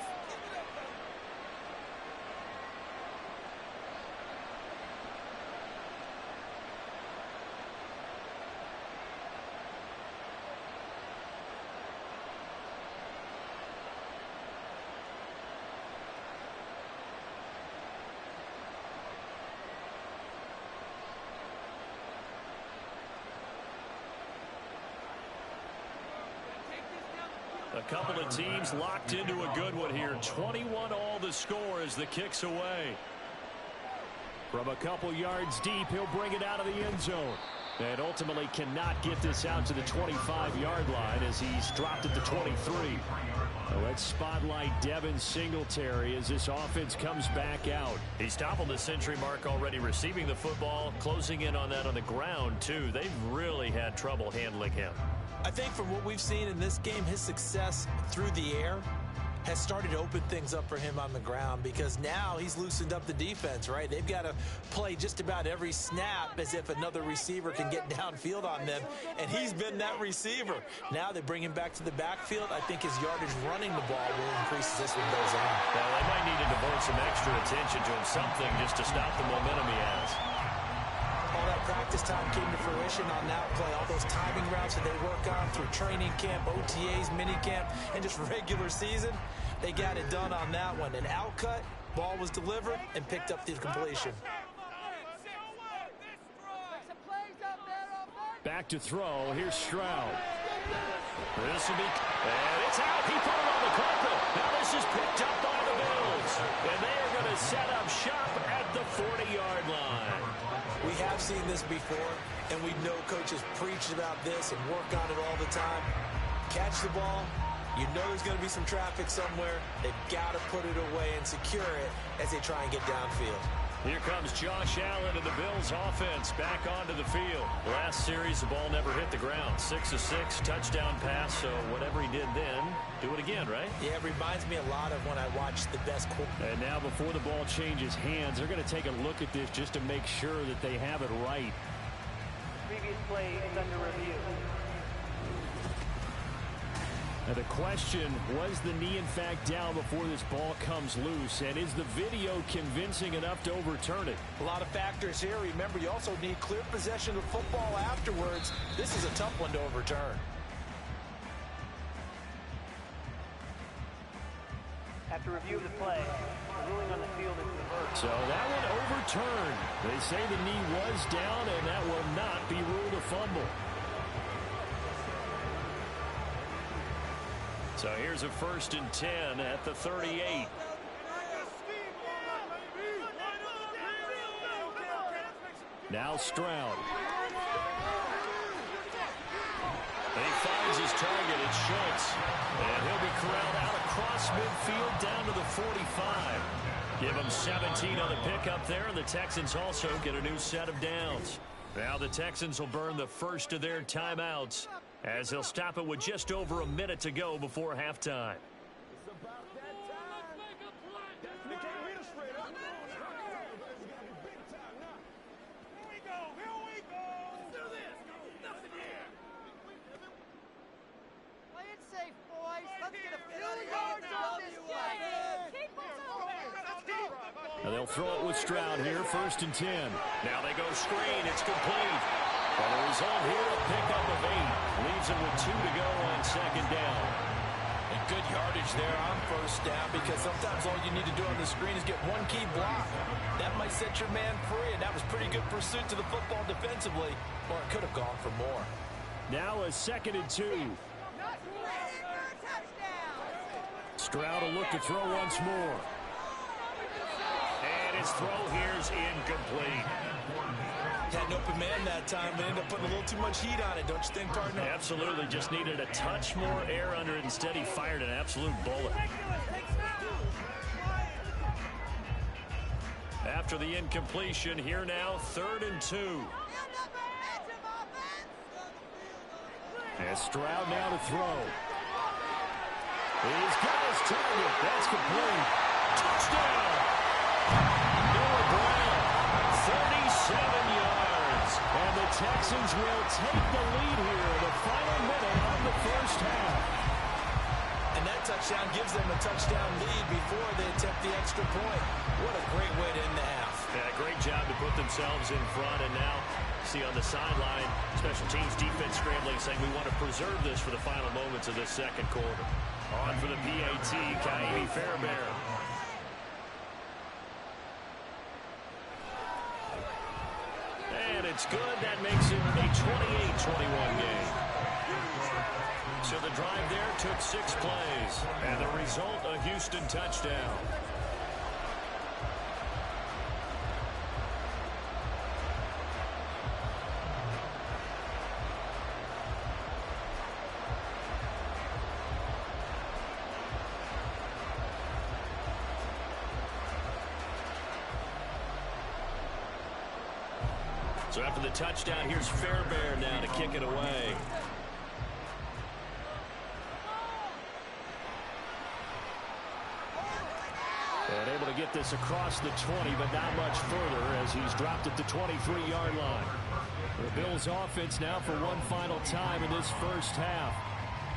A couple of teams locked into a good one here. 21 all the score as the kick's away. From a couple yards deep, he'll bring it out of the end zone. And ultimately cannot get this out to the 25-yard line as he's dropped at the 23. Now let's spotlight Devin Singletary as this offense comes back out. He's toppled the century mark already receiving the football, closing in on that on the ground, too. They've really had trouble handling him.
I think from what we've seen in this game, his success through the air has started to open things up for him on the ground, because now he's loosened up the defense, right? They've got to play just about every snap as if another receiver can get downfield on them, and he's been that receiver. Now they bring him back to the backfield. I think his yardage running the ball will increase as this one goes on.
Well, they might need to devote some extra attention to him, something just to stop the momentum he has.
All that practice time came to fruition on that play. All those timing routes that they work on through training camp, OTAs, minicamp, and just regular season, they got it done on that one. An out cut, ball was delivered, and picked up the completion.
Back to throw. Here's Stroud. This will be, and it's out. He put it on the carpet. Now this is picked up by the Bills, and they are going to set up shop at the 40-yard line.
We have seen this before, and we know coaches preach about this and work on it all the time. Catch the ball. You know there's going to be some traffic somewhere. They've got to put it away and secure it as they try and get downfield.
Here comes Josh Allen and the Bills offense back onto the field. Last series, the ball never hit the ground. 6 of 6, touchdown pass, so whatever he did then, do it again, right?
Yeah, it reminds me a lot of when I watched the best.
And now before the ball changes hands, they're going to take a look at this just to make sure that they have it right.
Previous play is under review.
Now the question, was the knee in fact down before this ball comes loose? And is the video convincing enough to overturn it?
A lot of factors here. Remember, you also need clear possession of football afterwards. This is a tough one to overturn.
After review of the play, the ruling on the field is reversed.
So that one overturned. They say the knee was down, and that will not be ruled a fumble. So here's a 1st and 10 at the 38. Now Stroud. And he finds his target. It's Schultz. And he'll be corralled out across midfield down to the 45. Give him 17 on the pickup there, and the Texans also get a new set of downs. Now the Texans will burn the first of their timeouts, as they'll stop it with just over a minute to go before halftime.
Play it safe, boys. Let's get a few yards on this play. Keep moving.
Now they'll throw it with Stroud here, 1st and 10. Now they go screen. It's complete. And the result here, a pickup of 8. Leaves him with 2 to go on 2nd down.
And good yardage there on 1st down, because sometimes all you need to do on the screen is get one key block. That might set your man free, and that was pretty good pursuit to the football defensively, or it could have gone for more.
Now a 2nd and 2. Stroud will look to throw once more. And his throw here is incomplete.
Had an open man that time, but ended up putting a little too much heat on it, don't you think, partner?
Absolutely, just needed a touch more air under it. Instead, he fired an absolute bullet. After the incompletion, here now, 3rd and 2. And Stroud now to throw. He's got his target. That's complete. Touchdown! Noah Brown, 37 yards. And the Texans will take the lead here in the final minute of the first half.
And that touchdown gives them a touchdown lead before they attempt the extra point. What a great way to end the half.
Yeah, great job to put themselves in front. And now, see on the sideline, special teams defense scrambling, saying we want to preserve this for the final moments of this second quarter. On for the PAT, Kaimi Fairbairn. And it's good. That makes it a 28-21 game. So the drive there took 6 plays. And the result, a Houston touchdown. So after the touchdown, here's Fairbairn now to kick it away. And able to get this across the 20, but not much further as he's dropped at the 23-yard line. The Bills offense now for one final time in this first half.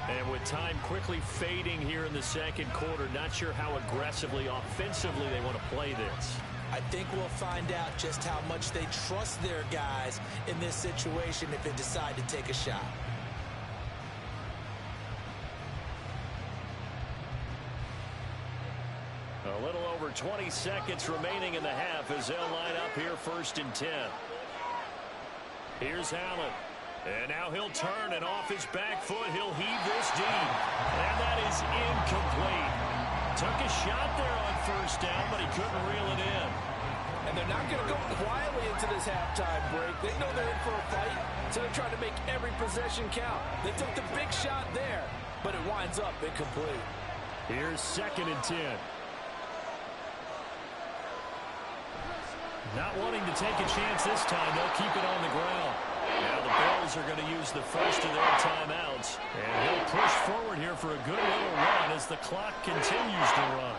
And with time quickly fading here in the second quarter, not sure how aggressively, offensively they want to play this.
I think we'll find out just how much they trust their guys in this situation if they decide to take a shot.
A little over 20 seconds remaining in the half as they'll line up here 1st and 10. Here's Allen. And now he'll turn, and off his back foot, he'll heave this deep. And that is incomplete. Took a shot there on 1st down, but he couldn't reel it in.
And they're not going to go quietly into this halftime break. They know they're in for a fight, so they're trying to make every possession count. They took the big shot there, but it winds up incomplete.
Here's 2nd and 10. Not wanting to take a chance this time. They'll keep it on the ground. Now the Bills are going to use the first of their timeouts. And he'll push forward here for a good little run as the clock continues to run.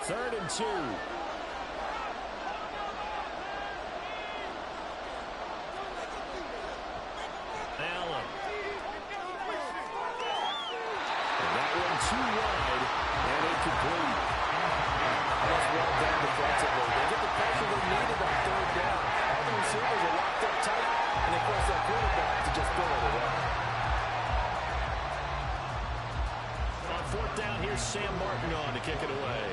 Third and 2. Allen. And that one too wide and incomplete.
That's well done defensively. They get the pressure they needed on 3rd down. All the receivers are locked up tight, and they force that quarterback to just throw it away.
On 4th down, here's Sam Martin on to kick it away.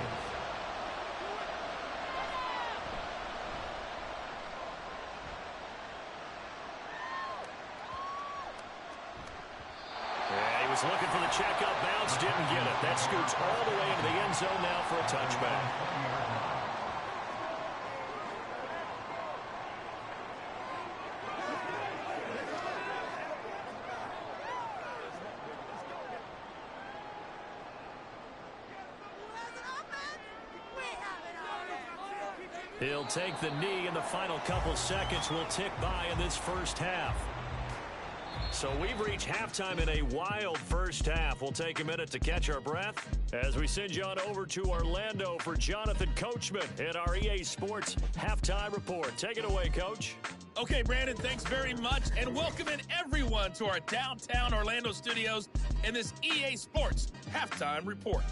Looking for the checkup bounce, didn't get it. That scoots all the way into the end zone now for a touchback. He'll take the knee, and the final couple seconds will tick by in this first half. So we've reached halftime in a wild first half. We'll take a minute to catch our breath as we send you on over to Orlando for Jonathan Coachman in our EA Sports Halftime Report. Take it away, Coach.
Okay, Brandon, thanks very much, and welcome in everyone to our downtown Orlando studios in this EA Sports Halftime Report.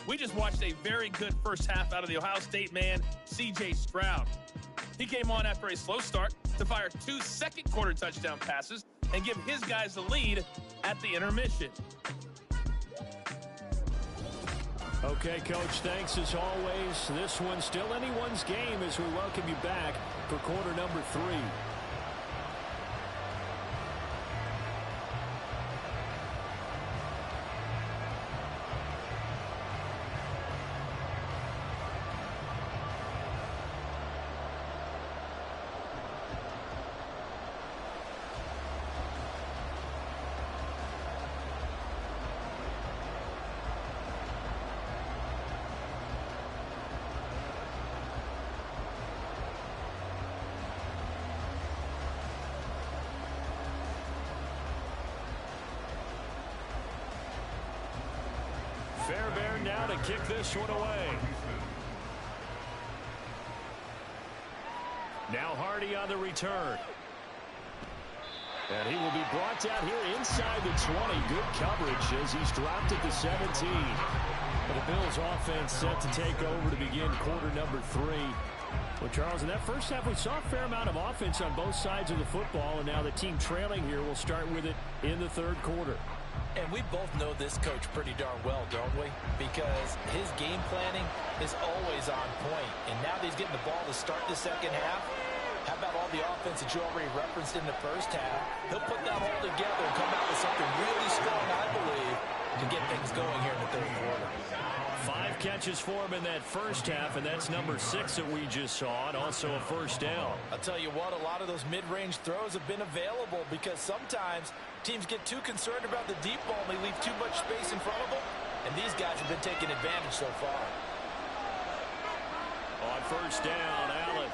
We just watched a very good first half out of the Ohio State man, C.J. Stroud. He came on after a slow start to fire 2 second-quarter touchdown passes and give his guys the lead at the intermission.
Okay, Coach, thanks as always. This one's still anyone's game as we welcome you back for quarter number 3. now to kick this one away. Now Hardy on the return. And he will be brought down here inside the 20. Good coverage as he's dropped at the 17. But the Bills offense set to take over to begin quarter number 3. Well, Charles, in that first half, we saw a fair amount of offense on both sides of the football, and now the team trailing here will start with it in the third quarter.
And we both know this coach pretty darn well, don't we? Because his game planning is always on point. And now that he's getting the ball to start the second half, how about all the offense that you already referenced in the first half? He'll put that all together and come out with something really strong, I believe, to get things going here in the third quarter.
5 catches for him in that first half, and that's number 6 that we just saw, and also a first down.
I'll tell you what, a lot of those mid-range throws have been available because sometimes teams get too concerned about the deep ball and they leave too much space in front of them, and these guys have been taking advantage so far.
On first down, Allen.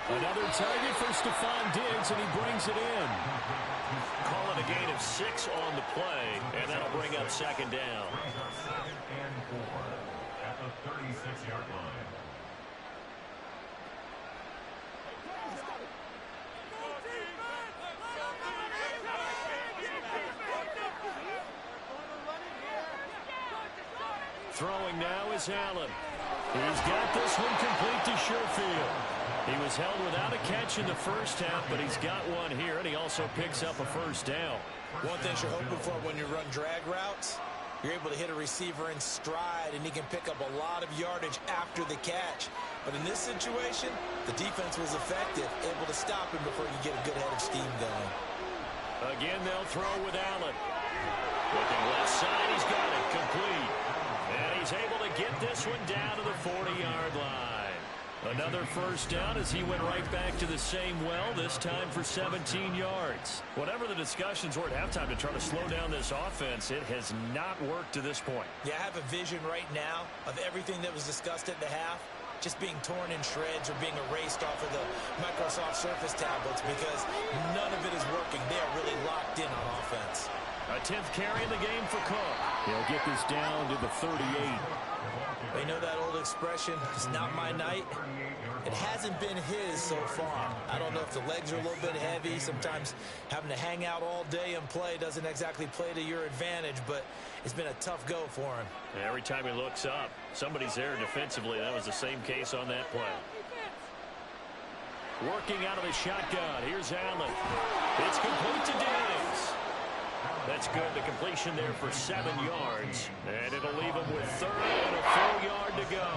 Another target for Stephon Diggs, and he brings it in. Call it a gain of 6 on the play, and that'll bring up second down.
Second and 4 at the 36-yard line.
Throwing now is Allen. He's got this one complete to Sherfield. He was held without a catch in the first half, but he's got one here, and he also picks up a first down.
One thing you're hoping for when you run drag routes, you're able to hit a receiver in stride, and he can pick up a lot of yardage after the catch. But in this situation, the defense was effective, able to stop him before you get a good head of steam going.
Again, they'll throw with Allen. Looking left side, he's got it complete. And he's able to get this one down to the 40-yard line. Another first down as he went right back to the same well, this time for 17 yards. Whatever the discussions were at halftime to try to slow down this offense, it has not worked to this point.
Yeah, I have a vision right now of everything that was discussed at the half just being torn in shreds or being erased off of the Microsoft Surface tablets because none of it is working. They are really locked in on offense.
A 10th carry in the game for Cook. He'll get this down to the 38.
They know that old expression, it's not my night. It hasn't been his so far. I don't know if the legs are a little bit heavy. Sometimes having to hang out all day and play doesn't exactly play to your advantage, but it's been a tough go for him.
Every time he looks up, somebody's there defensively. That was the same case on that play. Working out of the shotgun. Here's Allen. It's complete to Diggs. That's good. The completion there for 7 yards. And it'll leave him with 3rd and a full yard to go.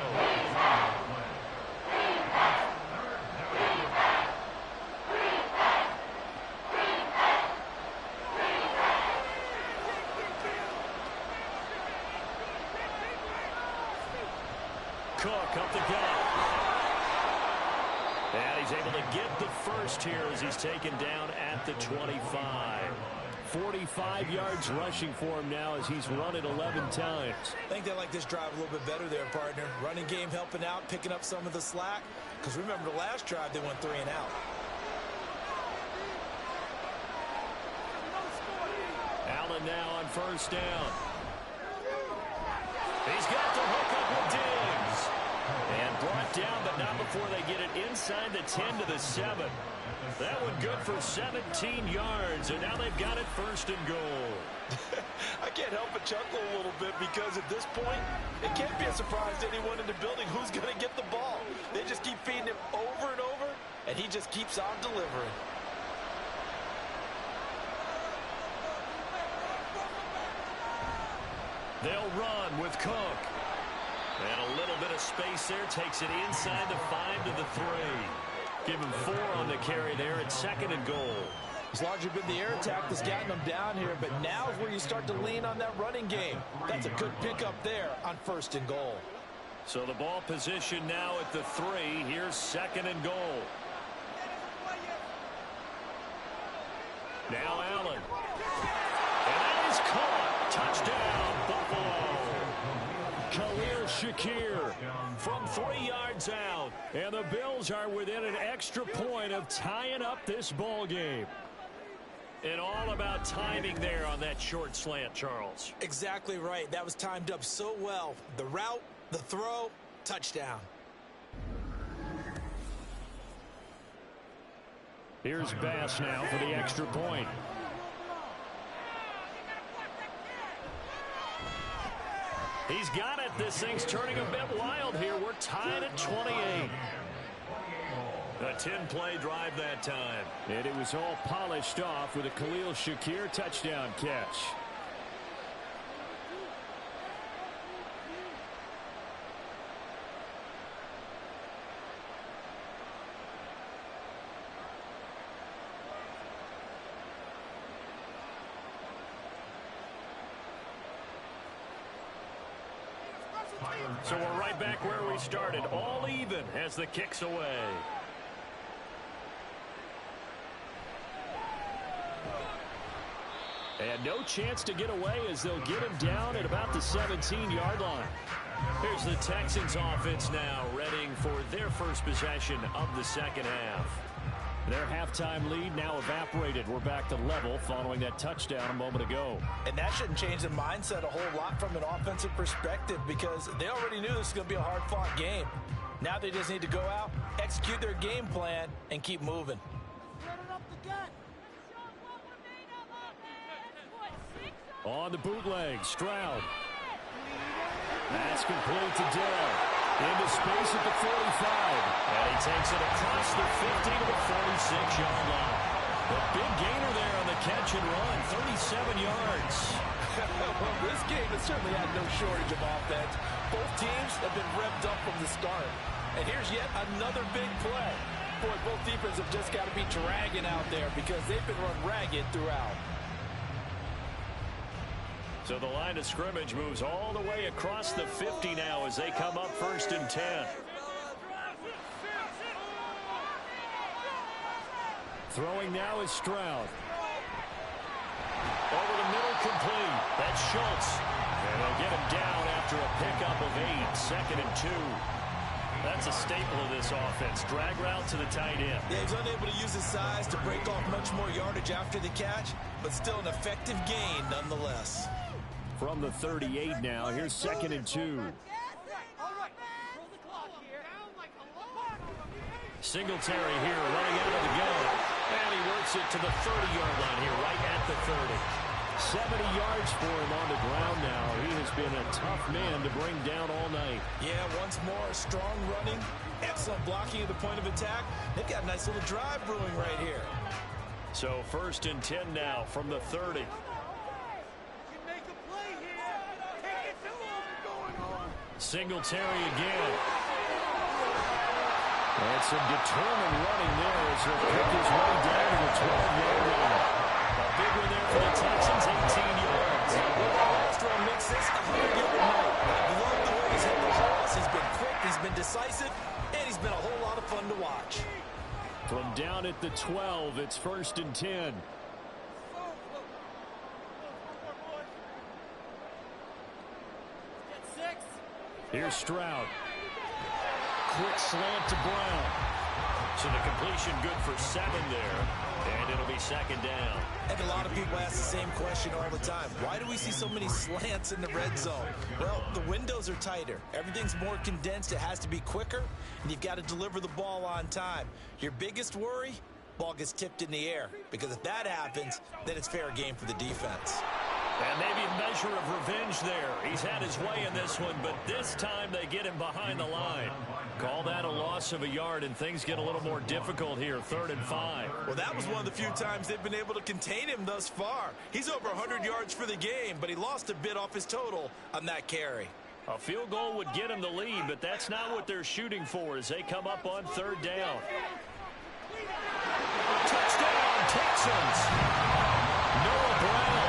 Cook up the gut. And he's able to get the first here as he's taken down at the 25. 45 yards rushing for him now as he's run it 11 times.
I think they like this drive a little bit better there, partner. Running game helping out, picking up some of the slack. Because remember the last drive, they went 3 and out.
Allen now on first down. He's got the hook up with Diggs. And brought down, but not before they get it inside the 10 to the 7. That one good for 17 yards, and now they've got it 1st and goal.
I can't help but chuckle a little bit because at this point, it can't be a surprise to anyone in the building who's going to get the ball. They just keep feeding him over and over, and he just keeps on delivering.
They'll run with Cook. And a little bit of space there takes it inside the 5 to the 3. Give him 4 on the carry there at 2nd and goal.
It's largely been the air attack that's gotten them down here, but now is where you start to lean on that running game. That's a good pickup there on 1st and goal.
So the ball position now at the 3. Here's 2nd and goal. Now Allen. And that is caught. Touchdown, Buffalo. Khalil Shakir from 3 yards out. And the Bills are within an extra point of tying up this ball game. And all about timing there on that short slant, Charles.
Exactly right. That was timed up so well. The route, the throw, touchdown.
Here's Bass now for the extra point. He's got it. This thing's turning a bit wild here. We're tied at 28. A 10-play drive that time. And it was all polished off with a Khalil Shakir touchdown catch. So we're right back where we started, all even as the kick's away. And no chance to get away as they'll get him down at about the 17-yard line. Here's the Texans offense now, readying for their first possession of the second half. Their halftime lead now evaporated. We're back to level following that touchdown a moment ago.
And that shouldn't change the mindset a whole lot from an offensive perspective because they already knew this was going to be a hard-fought game. Now they just need to go out, execute their game plan, and keep moving.
On the bootleg, Stroud. That's complete to Dell. Into space at the 45. And he takes it across the 50 to the 46-yard line. The big gainer there on the catch and run, 37 yards.
Well, this game has certainly had no shortage of offense. Both teams have been revved up from the start. And here's yet another big play. Boy, both defenses have just got to be dragging out there because they've been run ragged throughout.
So the line of scrimmage moves all the way across the 50 now as they come up 1st and 10. Throwing now is Stroud. Over the middle, complete. That's Schultz. And they'll get him down after a pickup of 8, 2nd and 2. That's a staple of this offense. Drag route to the tight end.
Yeah, he's unable to use his size to break off much more yardage after the catch, but still an effective gain nonetheless.
From the 38 now, here's 2nd and 2. Singletary here running out of the gun. And he works it to the 30-yard line here, right at the 30. 70 yards for him on the ground now. He has been a tough man to bring down all night.
Yeah, once more, strong running, excellent blocking at the point of attack. They've got a nice little drive brewing right here.
So 1st and 10 now from the 30. Singletary again. And some determined running there as he'll pick his way down to the 12-yard line. A big one there for the Texans, 18 yards.
Last round makes this a 100-yard night. I love the way he's hit the balls. He's been quick, he's been decisive, and he's been a whole lot of fun to watch.
From down at the 12, it's 1st and 10. Here's Stroud. Quick slant to Brown. So the completion good for 7 there. And it'll be 2nd down.
And a lot of people ask the same question all the time. Why do we see so many slants in the red zone? Well, the windows are tighter. Everything's more condensed. It has to be quicker. And you've got to deliver the ball on time. Your biggest worry? Ball gets tipped in the air. Because if that happens, then it's fair game for the defense.
And maybe a measure of revenge there. He's had his way in this one, but this time they get him behind the line. Call that a loss of a yard, and things get a little more difficult here, 3rd and 5.
Well, that was one of the few times they've been able to contain him thus far. He's over 100 yards for the game, but he lost a bit off his total on that carry.
A field goal would get him the lead, but that's not what they're shooting for as they come up on 3rd down. Touchdown, Texans! Noah Brown.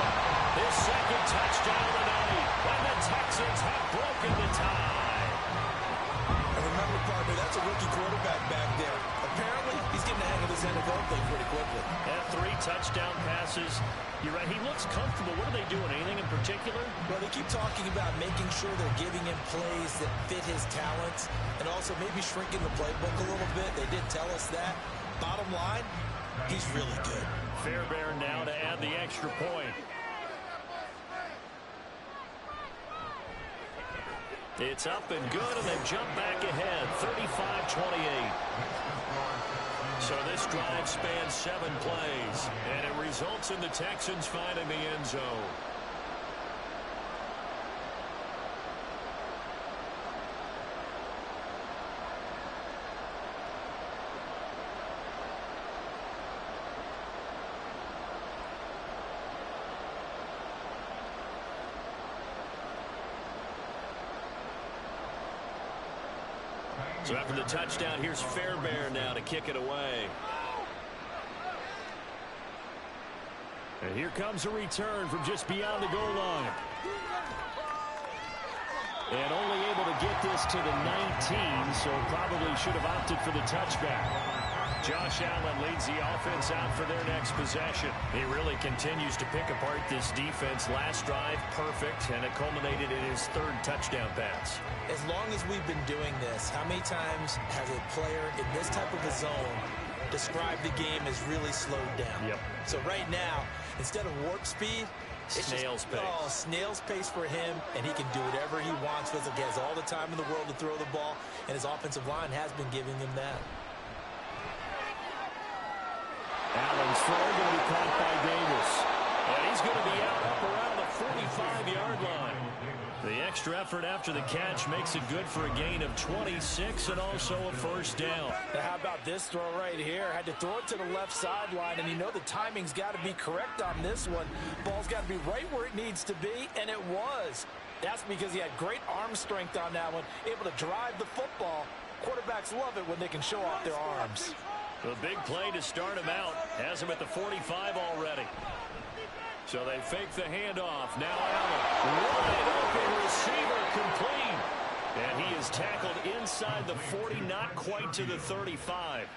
His 2nd touchdown of the night, and the Texans have broken the tie.
And remember, partner, that's a rookie quarterback back there. Apparently, he's getting the hang of this NFL thing pretty quickly.
And 3 touchdown passes. You're right, he looks comfortable. What are they doing, anything in particular?
Well, they keep talking about making sure they're giving him plays that fit his talents and also maybe shrinking the playbook a little bit. They did tell us that. bottom line, he's really good.
Fairbairn now to add the extra point. It's up and good, and they've jumped back ahead, 35-28. So this drive spans 7 plays, and it results in the Texans finding the end zone. So after the touchdown, here's Fairbairn now to kick it away. And here comes a return from just beyond the goal line. And only able to get this to the 19, so probably should have opted for the touchback. Josh Allen leads the offense out for their next possession. He really continues to pick apart this defense. Last drive, perfect, and it culminated in his 3rd touchdown pass.
As long as we've been doing this, how many times has a player in this type of a zone described the game as really slowed down?
Yep.
So right now, instead of warp speed, it's
snail's pace.
Oh, snail's pace for him, and he can do whatever he wants. Feels like he has all the time in the world to throw the ball, and his offensive line has been giving him that.
Allen's throw going to be caught by Davis. And he's going to be out up around the 45-yard line. The extra effort after the catch makes it good for a gain of 26 and also a first down.
Now how about this throw right here? Had to throw it to the left sideline, and you know the timing's got to be correct on this one. Ball's got to be right where it needs to be, and it was. That's because he had great arm strength on that one, able to drive the football. Quarterbacks love it when they can show off their arms.
The big play to start him out has him at the 45 already. So they fake the handoff. Now Allen, wide open receiver, complete. And he is tackled inside the 40, not quite to the 35.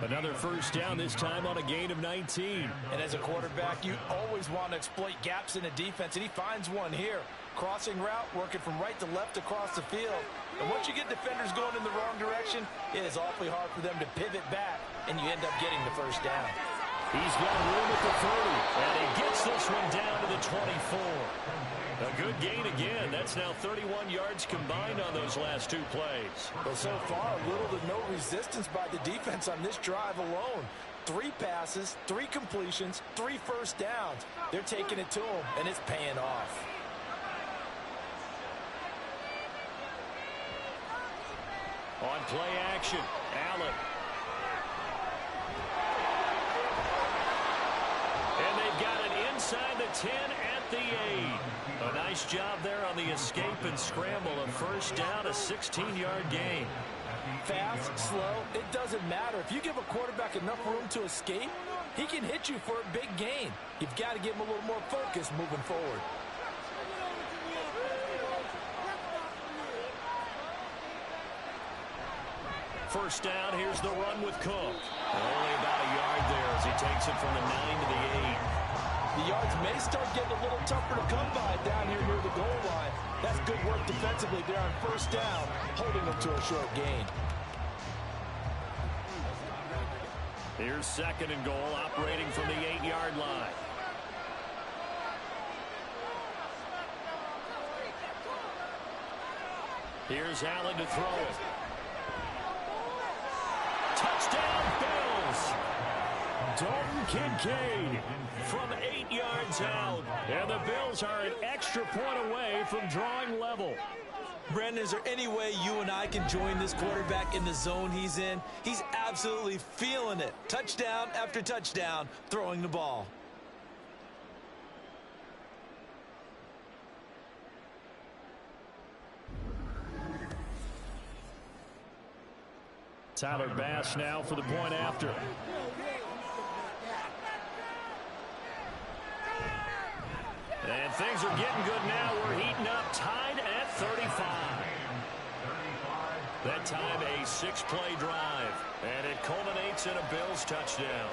Another first down, this time on a gain of 19.
And as a quarterback, you always want to exploit gaps in a defense, and he finds one here. Crossing route, working from right to left across the field. And once you get defenders going in the wrong direction, it is awfully hard for them to pivot back, and you end up getting the first down.
He's got room at the 30, and he gets this one down to the 24. A good gain again. That's now 31 yards combined on those last 2 plays.
Well, so far, little to no resistance by the defense on this drive alone. 3 passes, 3 completions, 3 first downs. They're taking it to him, and it's paying off.
On play action, Allen. And they've got it inside the 10 at the 8. A nice job there on the escape and scramble. A first down, a 16-yard gain.
Fast, slow, it doesn't matter. If you give a quarterback enough room to escape, he can hit you for a big gain. You've got to give him a little more focus moving forward.
First down, here's the run with Cook. Only about a yard there as he takes it from the 9 to the 8.
The yards may start getting a little tougher to come by down here near the goal line. That's good work defensively there on first down, holding them to a short gain.
Here's 2nd and goal, operating from the 8-yard line. Here's Allen to throw it. Touchdown, Bills! Dalton Kincaid from 8 yards out. And the Bills are an extra point away from drawing level.
Brandon, is there any way you and I can join this quarterback in the zone he's in? He's absolutely feeling it. Touchdown after touchdown, throwing the ball.
Tyler Bass now for the point after. And things are getting good now. We're heating up, tied at 35. That time a 6-play drive. And it culminates in a Bills touchdown.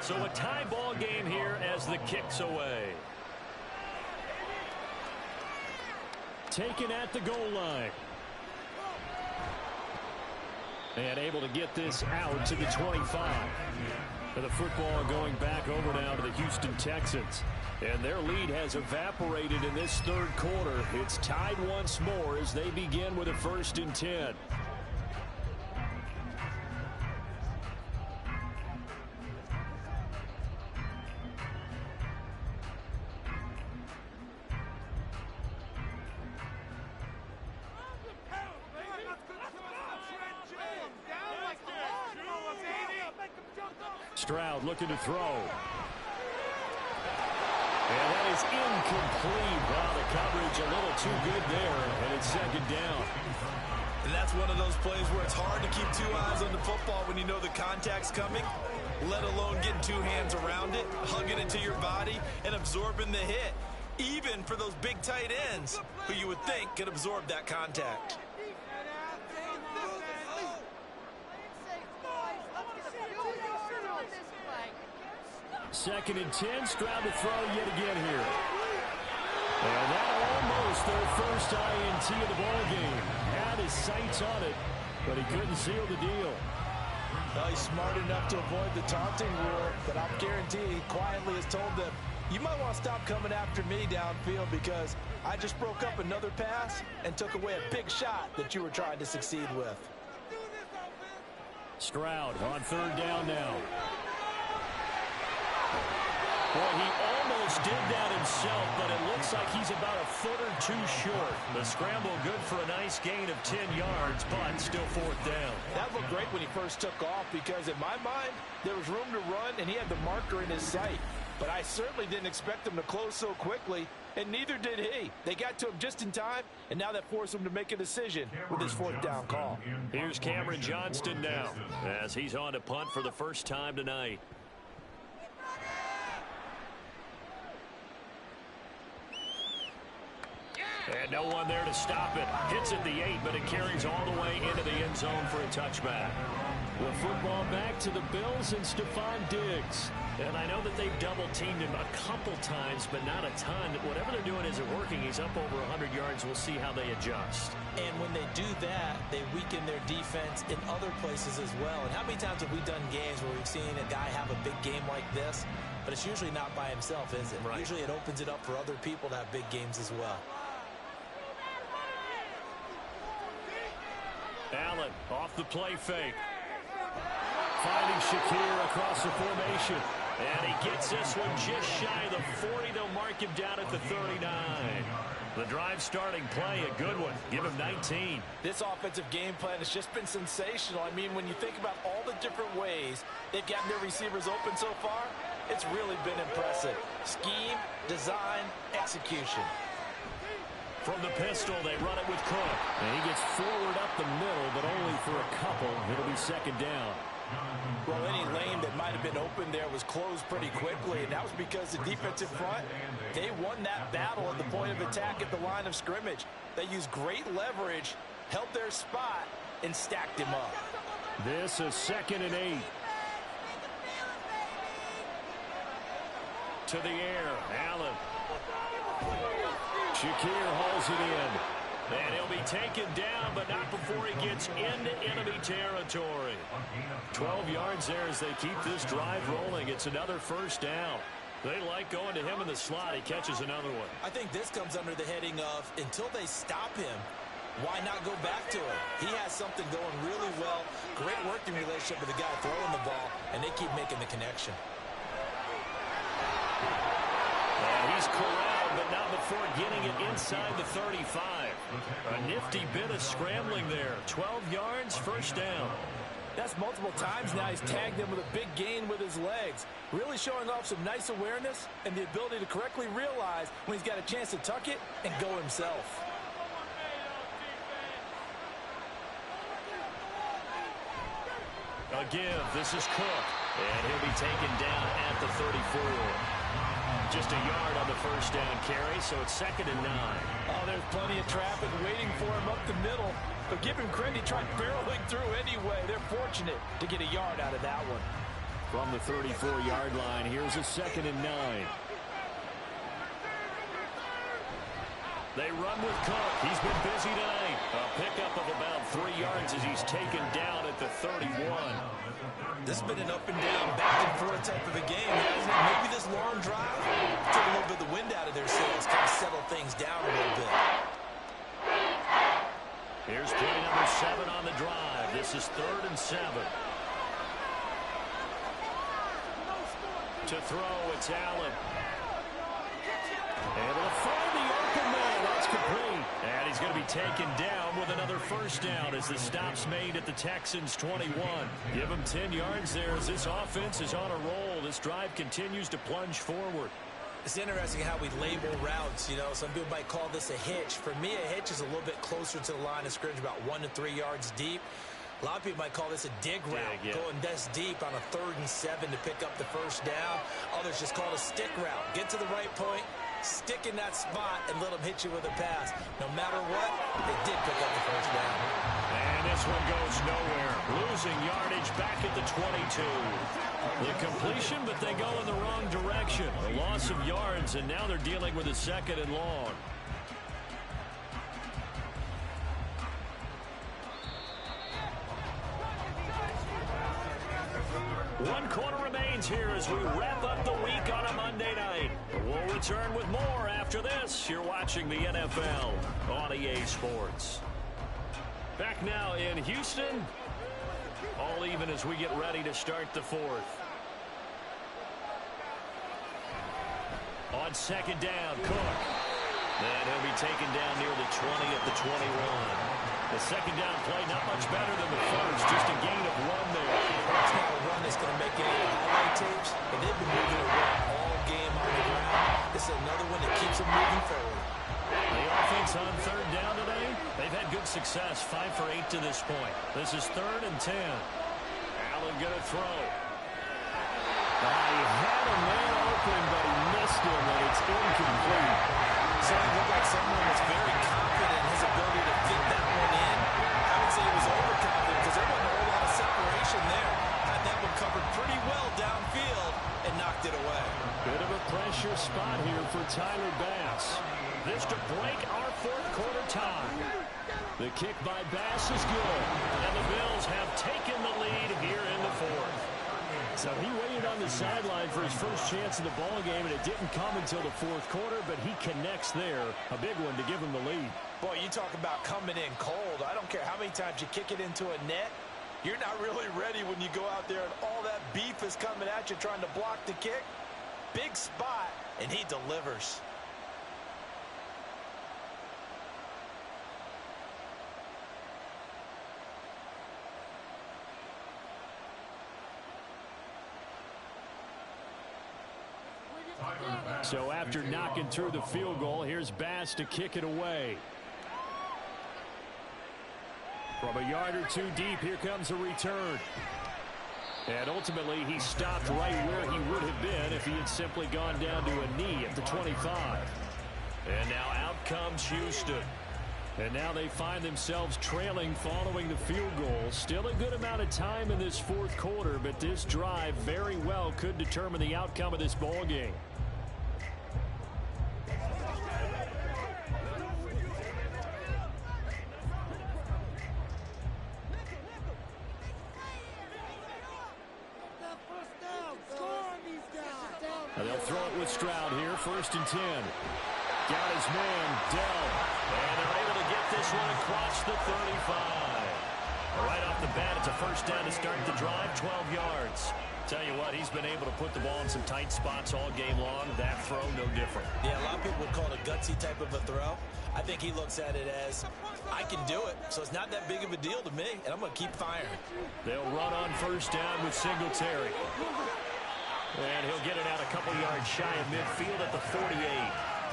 So a tie ball game here as the kick's away. Taken at the goal line. And able to get this out to the 25. And the football going back over now to the Houston Texans. And their lead has evaporated in this third quarter. It's tied once more as they begin with a 1st and 10. Stroud looking to throw. And that is incomplete. Wow, the coverage a little too good there, and it's 2nd down.
And that's one of those plays where it's hard to keep 2 eyes on the football when you know the contact's coming, let alone getting 2 hands around it, hugging it to your body, and absorbing the hit, even for those big tight ends who you would think could absorb that contact.
2nd and 10. Stroud to throw yet again here. And that almost their first INT of the ball game. Had his sights on it, but he couldn't seal the deal.
Well, he's smart enough to avoid the taunting rule, but I'll guarantee he quietly has told them, you might want to stop coming after me downfield because I just broke up another pass and took away a big shot that you were trying to succeed with.
Stroud on 3rd down now. Well, he almost did that himself, but it looks like he's about a foot or 2 short. The scramble good for a nice gain of 10 yards, but still 4th down.
That looked great when he first took off because in my mind, there was room to run and he had the marker in his sight. But I certainly didn't expect him to close so quickly, and neither did he. They got to him just in time, and now that forced him to make a decision with his 4th down call.
Here's Cameron Johnston now as he's on to punt for the first time tonight. And no one there to stop it. Hits at the 8, but it carries all the way into the end zone for a touchback. The football back to the Bills and Stephon Diggs. And I know that they've double-teamed him a couple times, but not a ton. Whatever they're doing isn't working. He's up over 100 yards. We'll see how they adjust.
And when they do that, they weaken their defense in other places as well. And how many times have we done games where we've seen a guy have a big game like this, but it's usually not by himself, is it?
Right.
Usually it opens it up for other people to have big games as well.
Allen off the play fake. Finding Shakir across the formation. And he gets this one just shy of the 40. They'll mark him down at the 39. The drive starting play, a good one. Give him 19.
This offensive game plan has just been sensational. I mean, when you think about all the different ways they've gotten their receivers open so far, it's really been impressive. Scheme, design, execution.
From the pistol, they run it with Cook. And he gets forward up the middle, but only for a couple. It'll be 2nd down.
Well, any lane that might have been open there was closed pretty quickly, and that was because the defensive front, they won that battle at the point of attack at the line of scrimmage. They used great leverage, held their spot, and stacked him up.
This is 2nd and 8. To the air, Allen. Shakir hauls it in. And he'll be taken down, but not before he gets into enemy territory. 12 yards there as they keep this drive rolling. It's another 1st down. They like going to him in the slot. He catches another one.
I think this comes under the heading of, until they stop him, why not go back to it? He has something going really well. Great working relationship with the guy throwing the ball, and they keep making the connection.
And he's corralled, but not before getting it inside the 35. A nifty bit of scrambling there. 12 yards, 1st down.
That's multiple times now. He's tagged him with a big gain with his legs. Really showing off some nice awareness and the ability to correctly realize when he's got a chance to tuck it and go himself.
A give. This is Cook. And he'll be taken down at the 34. Just a yard on the 1st down carry, so it's 2nd and 9.
Oh, there's plenty of traffic waiting for him up the middle. But give him credit, he tried barreling through anyway. They're fortunate to get a yard out of that one.
From the 34-yard line, here's a 2nd and 9. They run with Cook. He's been busy tonight. A pickup of about 3 yards as he's taken down at the 31.
This has been an up and down, back and forth type of a game, hasn't it? Maybe this long drive took a little bit of the wind out of their sails, kind of settled things down a little bit.
Here's play number 7 on the drive. This is 3rd and 7. To throw, it's Allen. Able to find the open man. That's complete. And he's going to be taken down with another first down as the stop's made at the Texans' 21. Give him 10 yards there as this offense is on a roll. This drive continues to plunge forward.
It's interesting how we label routes. You know, some people might call this a hitch. For me, a hitch is a little bit closer to the line of scrimmage, about 1 to 3 yards deep. A lot of people might call this a dig route, going this deep on a 3rd and 7 to pick up the first down. Others just call it a stick route. Get to the right point, stick in that spot, and let them hit you with a pass. No matter what, they did pick up the first down.
And this one goes nowhere. Losing yardage back at the 22. The completion, but they go in the wrong direction. A loss of yards, and now they're dealing with a 2nd and long. One quarter remains here as we wrap up the week on a Monday night. We'll return with more after this. You're watching the NFL on EA Sports. Back now in Houston. All even as we get ready to start the 4th. On 2nd down, Cook. And he'll be taken down near the 20 at the 21. The 2nd down play not much better than the first, just a gain of 1 there.
It's not a run that's going to make any of the highlight tapes, but they've been moving around all game on the ground. This is another one that keeps them moving forward.
The offense on 3rd down today, they've had good success, 5 for 8 to this point. This is 3rd and 10. Allen going to throw. He had a man open, but he missed him, and it's incomplete.
So he looked like someone was very confident in his ability to fit that one in. I would say he was overconfident because there wasn't a whole lot of separation there. Had that one covered pretty well downfield and knocked it away.
Bit of a pressure spot here for Tyler Bass. This to break our 4th quarter tie. The kick by Bass is good, and the Bills have taken the lead here in the 4th. So he waited on the sideline for his first chance in the ball game, and it didn't come until the 4th quarter, but he connects there. A big one to give him the lead.
Boy, you talk about coming in cold. I don't care how many times you kick it into a net. You're not really ready when you go out there and all that beef is coming at you trying to block the kick. Big spot, and he delivers.
So after knocking through the field goal, here's Bass to kick it away. From a yard or 2 deep, here comes a return. And ultimately, he stopped right where he would have been if he had simply gone down to a knee at the 25. And now out comes Houston. And now they find themselves trailing following the field goal. Still a good amount of time in this 4th quarter, but this drive very well could determine the outcome of this ball game. They'll throw it with Stroud here, 1st and 10. Got his man, Dell. And they're able to get this one across the 35. Right off the bat, it's a first down to start the drive, 12 yards. Tell you what, he's been able to put the ball in some tight spots all game long. That throw, no different.
Yeah, a lot of people would call it a gutsy type of a throw. I think he looks at it as, I can do it, so it's not that big of a deal to me, and I'm going to keep firing.
They'll run on first down with Singletary. And he'll get it out a couple yards shy of midfield at the 48.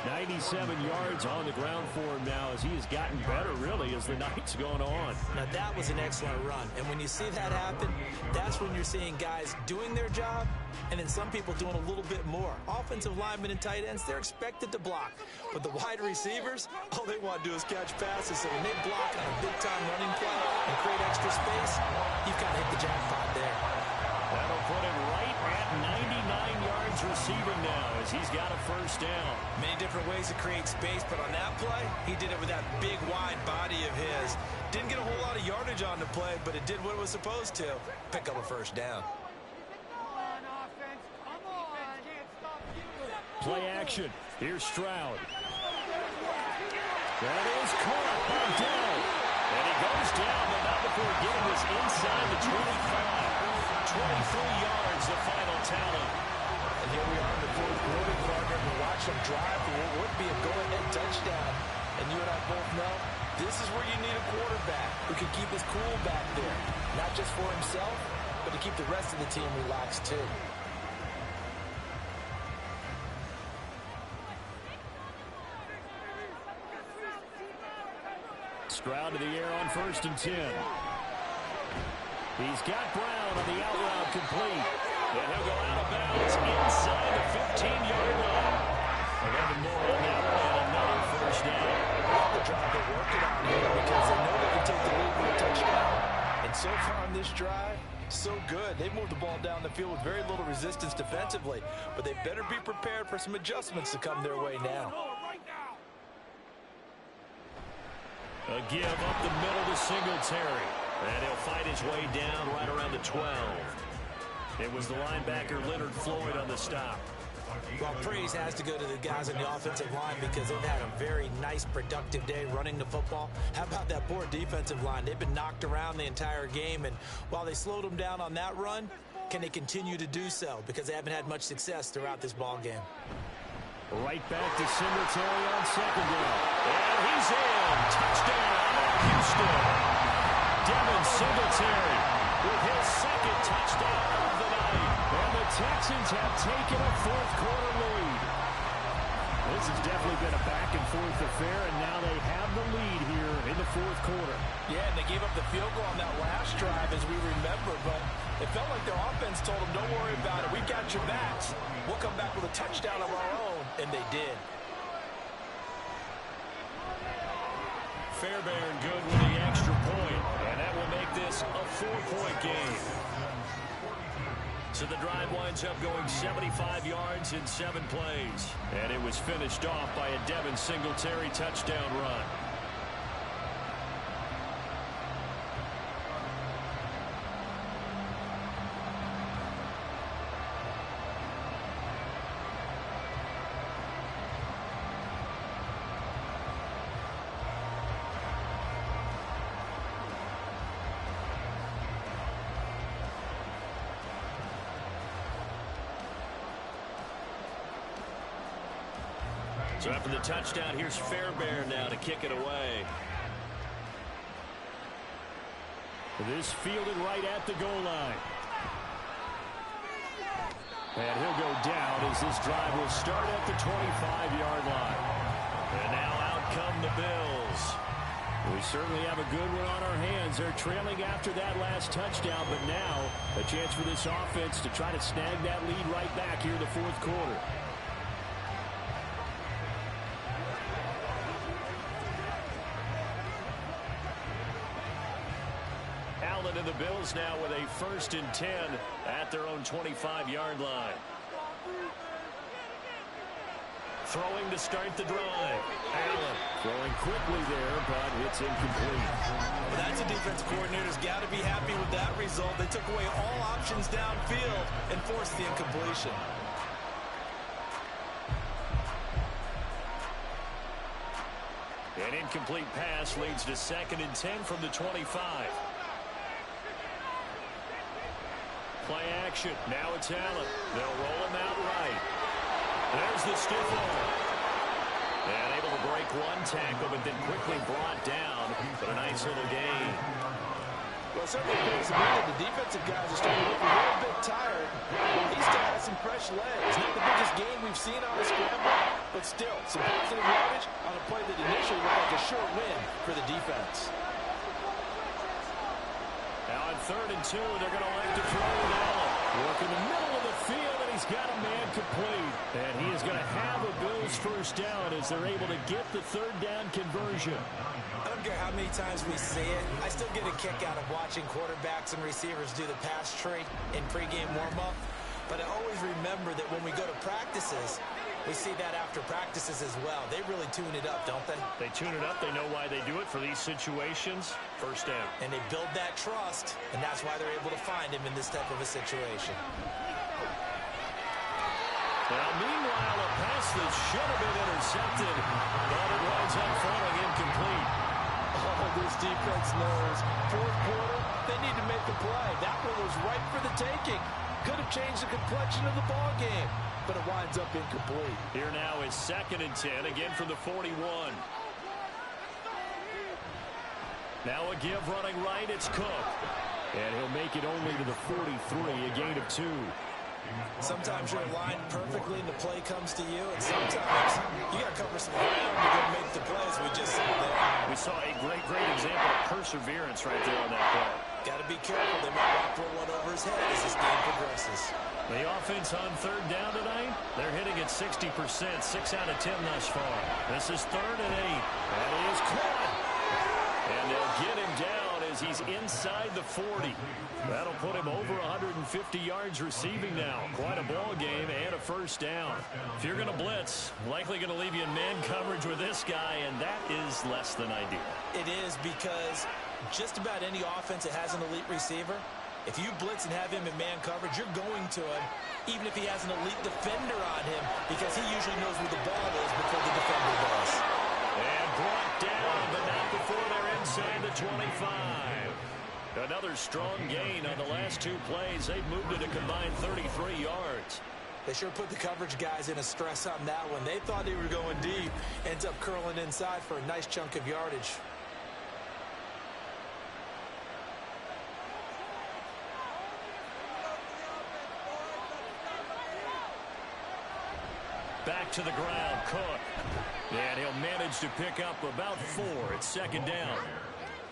97 yards on the ground for him now as he has gotten better, really, as the night's going on.
Now, that was an excellent run. And when you see that happen, that's when you're seeing guys doing their job and then some people doing a little bit more. Offensive linemen and tight ends, they're expected to block. But the wide receivers, all they want to do is catch passes. So when they block on a big-time running play and create extra space, you've got to hit the jackpot there.
That'll put him right at 99 yards receiving now as he's got a first down.
Many different ways to create space, but on that play, he did it with that big, wide body of his. Didn't get a whole lot of yardage on the play, but it did what it was supposed to. Pick up a first down.
Play action. Here's Stroud. That is caught by Dell. And he goes down, but not before getting this inside the 25. 23 yards, the final tally.
And here we are in the fourth quarter, Gardner. We watch them drive for what would be a go-ahead touchdown. And you and I both know this is where you need a quarterback who can keep his cool back there. Not just for himself, but to keep the rest of the team relaxed too.
Stroud to the air on 1st and 10. He's got Brown on the out route complete. And he'll go out of bounds inside the 15-yard line. 11 more on that one and another first down.
Love the drive they're working on here because they know they can take the lead with a touchdown. And so far on this drive, so good. They moved the ball down the field with very little resistance defensively, but they better be prepared for some adjustments to come their way now.
A give up the middle to Singletary. And he'll fight his way down right around the 12. It was the linebacker Leonard Floyd on the stop.
Well, praise has to go to the guys on the offensive line because they've had a very nice, productive day running the football. How about that poor defensive line? They've been knocked around the entire game, and while they slowed them down on that run, can they continue to do so? Because they haven't had much success throughout this ball game.
Right back to Singletary on 2nd down. And he's in. Touchdown, Houston. Devin Singletary with his 2nd touchdown of the night. And the Texans have taken a 4th quarter lead. This has definitely been a back-and-forth affair, and now they have the lead here in the 4th quarter.
Yeah, and they gave up the field goal on that last drive, as we remember, but it felt like their offense told them, don't worry about it. We got your backs. We'll come back with a touchdown of our own, and they did.
Fairbairn good with the extra point, and that will make this a 4-point game. So the drive winds up going 75 yards in 7 plays. And it was finished off by a Devin Singletary touchdown run. So after the touchdown, here's Fairbairn now to kick it away. This fielded right at the goal line. And he'll go down as this drive will start at the 25-yard line. And now out come the Bills. We certainly have a good one on our hands. They're trailing after that last touchdown, but now a chance for this offense to try to snag that lead right back here in the 4th quarter. And the Bills now with a 1st and 10 at their own 25-yard line. Throwing to start the drive. Allen throwing quickly there, but it's incomplete.
Well, that's a defense coordinator's got to be happy with that result. They took away all options downfield and forced the incompletion.
An incomplete pass leads to 2nd and 10 from the 25. Play action. Now it's Allen. They'll roll him out right. There's the stiff arm. And able to break one tackle, but then quickly brought down. But a nice little gain.
Well, certainly appears to me that the defensive guys are starting to look a little bit tired. He still has some fresh legs. Not the biggest gain we've seen on the scramble, but still some positive yardage on a play that initially looked like a short win for the defense.
Now on 3rd and 2, they're going to like to throw with Allen. Work in the middle of the field, and he's got a man complete. And he is going to have a Bills first down as they're able to get the 3rd down conversion.
I'm care how many times we see it, I still get a kick out of watching quarterbacks and receivers do the pass tree in pregame warm-up. But I always remember that when we go to practices, we see that after practices as well. They really tune it up, don't they?
They tune it up. They know why they do it for these situations. First down.
And they build that trust, and that's why they're able to find him in this type of a situation.
Now, meanwhile, a pass that should have been intercepted, but it winds up falling incomplete.
Oh, this defense knows. Fourth quarter, they need to make a play. That one was right for the taking. Could have changed the complexion of the ball game, but it winds up incomplete.
Here now is 2nd and 10, again from the 41. Now a give running right, it's Cook. And he'll make it only to the 43, a gain of 2.
Sometimes you're aligned perfectly and the play comes to you, and sometimes you got to cover some ground to go make the plays. We just saw there.
We saw a great example of perseverance right there on that play.
Got to be careful. They might want to throw one over his head as this game progresses.
The offense on 3rd down tonight, they're hitting at 60%, 6 out of 10 thus far. This is 3rd and 8. And he is caught. And they'll get him down as he's inside the 40. That'll put him over 150 yards receiving now. Quite a ball game and a first down. If you're going to blitz, likely going to leave you in man coverage with this guy, and that is less than ideal.
It is, because just about any offense that has an elite receiver, if you blitz and have him in man coverage, you're going to him, even if he has an elite defender on him, because he usually knows where the ball is before the defender does.
And brought down, but not before they're inside the 25. Another strong gain on the last 2 plays. They've moved it a combined 33 yards.
They sure put the coverage guys in a stress on that one. They thought they were going deep. Ends up curling inside for a nice chunk of yardage.
Back to the ground, Cook. And he'll manage to pick up about 4. It's 2nd down.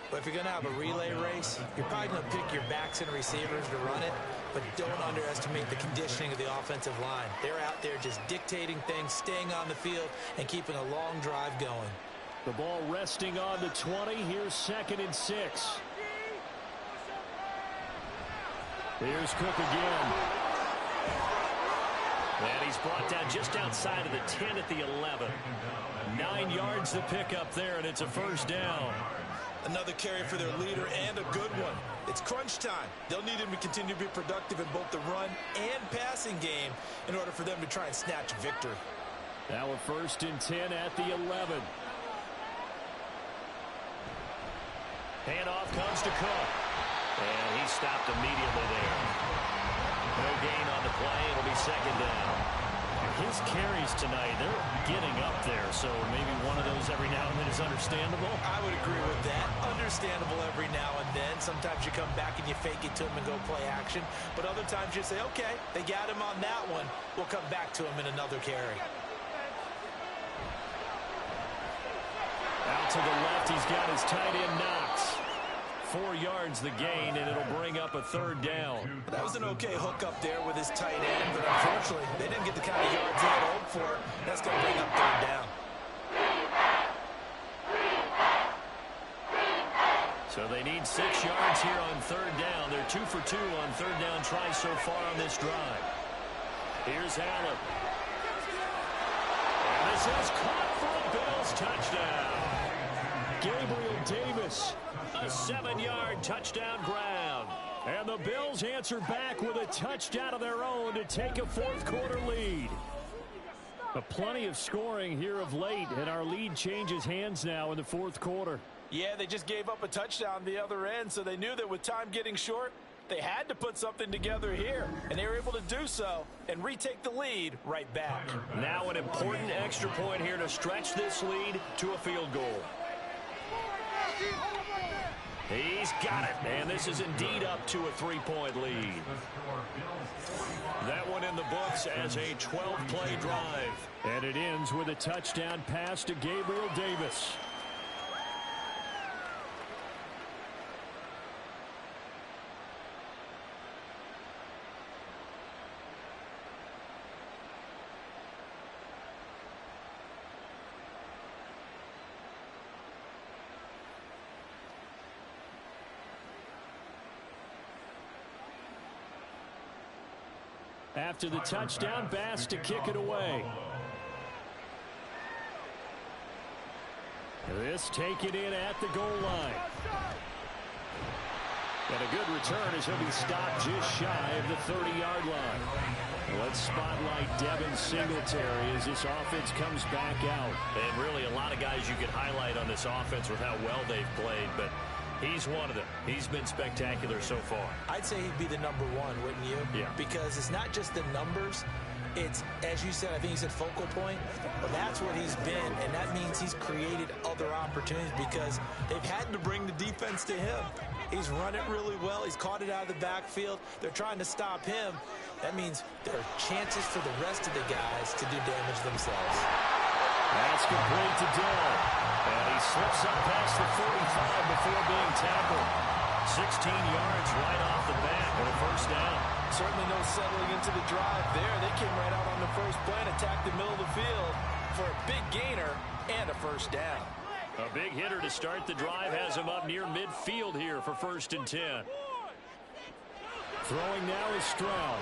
But if you're going to have a relay race, you're probably going to pick your backs and receivers to run it, but don't underestimate the conditioning of the offensive line. They're out there just dictating things, staying on the field, and keeping a long drive going.
The ball resting on the 20. Here's 2nd and 6. Here's Cook again. And he's brought down just outside of the 10 at the 11. 9 yards to pick up there, and it's a first down.
Another carry for their leader, and a good one. It's crunch time. They'll need him to continue to be productive in both the run and passing game in order for them to try and snatch victory.
Now a 1st and 10 at the 11. Handoff comes to Cook. And he stopped immediately there. No gain on the play. It'll be 2nd down. His carries tonight, they're getting up there, so maybe one of those every now and then is understandable.
I would agree with that. Understandable every now and then. Sometimes you come back and you fake it to him and go play action. But other times you say, okay, they got him on that one. We'll come back to him in another carry.
Out to the left, he's got his tight end Knox. 4 yards the gain, and it'll bring up a 3rd down.
That was an okay hook up there with his tight end, but unfortunately, they didn't get the kind of yards they had hoped for. That's going to bring up 3rd down.
So they need 6 yards here on 3rd down. They're 2 for 2 on 3rd down tries so far on this drive. Here's Allen. And this is caught for a Bills touchdown. Gabriel Davis, a 7-yard touchdown grab. And the Bills answer back with a touchdown of their own to take a 4th quarter lead. But plenty of scoring here of late, and our lead changes hands now in the 4th quarter.
Yeah, they just gave up a touchdown the other end, so they knew that with time getting short, they had to put something together here, and they were able to do so and retake the lead right back.
Now an important extra point here to stretch this lead to a field goal. He's got it, and this is indeed up to a 3-point lead. That one in the books as a 12-play drive. And it ends with a touchdown pass to Gabriel Davis. After the touchdown, Bass to kick it away. This taken in at the goal line. And a good return as he'll be stopped just shy of the 30-yard line. Let's spotlight Devin Singletary as this offense comes back out.
And really a lot of guys you could highlight on this offense with how well they've played, but he's one of them. He's been spectacular so far.
I'd say he'd be the number one, wouldn't you?
Yeah.
Because it's not just the numbers. It's, as you said, I think you said focal point. Well, that's what he's been, and that means he's created other opportunities because they've had to bring the defense to him. He's run it really well. He's caught it out of the backfield. They're trying to stop him. That means there are chances for the rest of the guys to do damage themselves.
That's complete to Dill. And he slips up past the 45 before being tackled. 16 yards right off the bat for a first down.
Certainly no settling into the drive there. They came right out on the first play and attacked the middle of the field for a big gainer and a first down.
A big hitter to start the drive has him up near midfield here for 1st and 10. Throwing now is Stroud.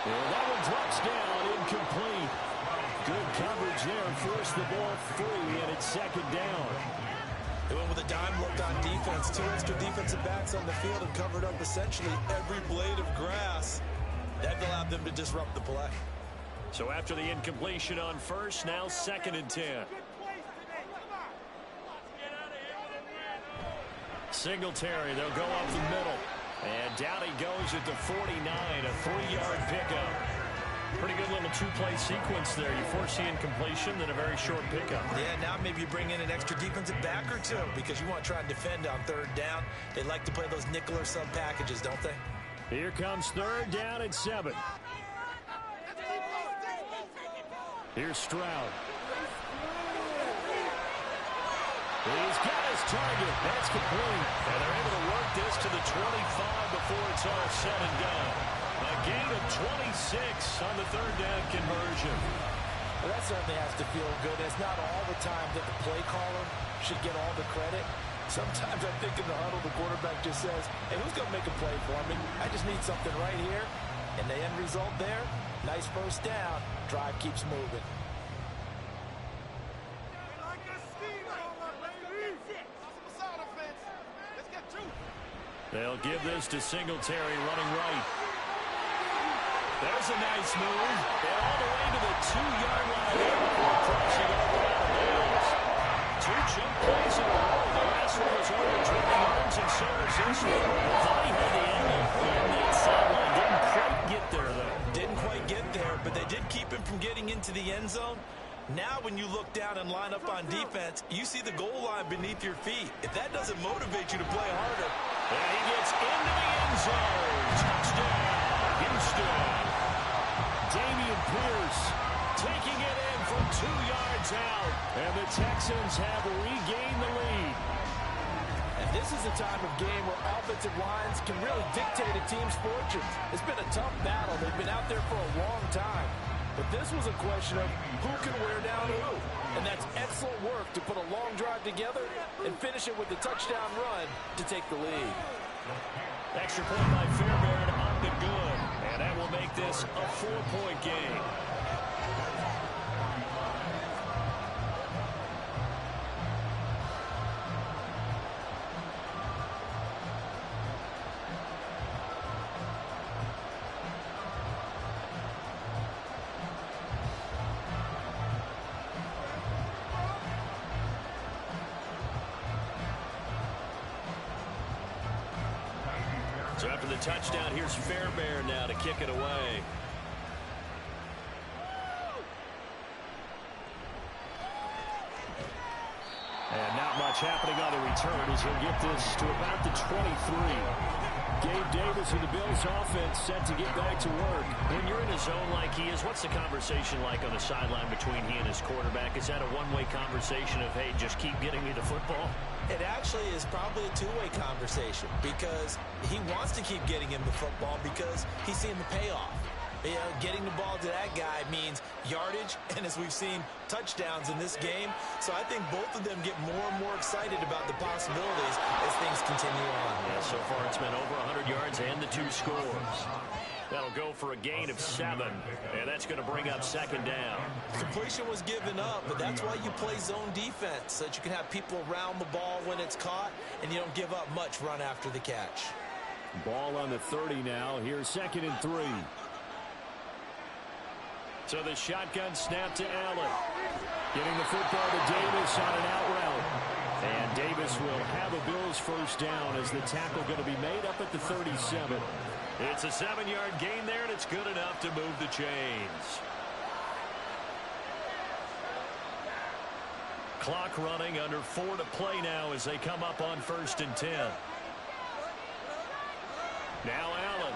And that one drops down, incomplete. Good coverage there and forced the ball free, and it's 2nd down.
They went with a dime look on defense. 2 extra defensive backs on the field and covered up essentially every blade of grass. That allowed them to disrupt the play.
So after the incompletion on first, now 2nd and 10. Singletary, they'll go up the middle. And down he goes at the 49, a 3-yard pickup. Pretty good little 2-play sequence there. You force the incompletion, then a very short pickup.
Yeah, now maybe you bring in an extra defensive back or two because you want to try and defend on 3rd down. They like to play those nickel or sub packages, don't they?
Here comes 3rd down and 7. Here's Stroud. He's got his target. That's complete. And they're able to work this to the 25 before it's all said and done. A gain of 26 on the 3rd down conversion.
Well, that certainly has to feel good. It's not all the time that the play caller should get all the credit. Sometimes I think in the huddle, the quarterback just says, hey, who's going to make a play for me? I just need something right here. And the end result there, nice first down. Drive keeps moving.
They'll give this to Singletary running right. There's a nice move. And all the way to the 2-yard line before crossing over out of bounds. 2 jump plays in a row. The last one was over 20 yards, and so is this one. Thought he had the angle on that sideline. Didn't quite get there, though.
Didn't quite get there, but they did keep him from getting into the end zone. Now when you look down and line up on defense, you see the goal line beneath your feet. If that doesn't motivate you to play harder.
And he gets into the end zone. Touchdown, Houston. Damian Pierce taking it in from 2 yards out. And the Texans have regained the lead.
And this is a time of game where offensive lines can really dictate a team's fortunes. It's been a tough battle. They've been out there for a long time. But this was a question of who can wear down who. And that's excellent work to put a long drive together and finish it with a touchdown run to take the lead.
Extra point by Fairbairn up and good. And that will make this a 4-point game. So after the touchdown, here's Fairbairn now to kick it away. And not much happening on the return as he'll get this to about the 23. Gabe Davis of the Bills offense set to get back to work.
When you're in a zone like he is, what's the conversation like on the sideline between he and his quarterback? Is that a one-way conversation of, hey, just keep getting me the football?
It actually is probably a 2-way conversation because he wants to keep getting him the football because he's seeing the payoff. You know, getting the ball to that guy means yardage, and as we've seen, touchdowns in this game. So I think both of them get more and more excited about the possibilities as things continue on.
Yeah, so far it's been over 100 yards and the 2 scores.
That'll go for a gain of 7, and that's going to bring up second down.
Completion was given up, but that's why you play zone defense, so that you can have people around the ball when it's caught, and you don't give up much run after the catch.
Ball on the 30 now. Here's 2nd and 3. So the shotgun snap to Allen. Getting the football to Davis on an out route. And Davis will have a Bills first down as the tackle going to be made up at the 37. It's a 7-yard gain there, and it's good enough to move the chains. Clock running, under 4 to play now as they come up on 1st and 10. Now Allen.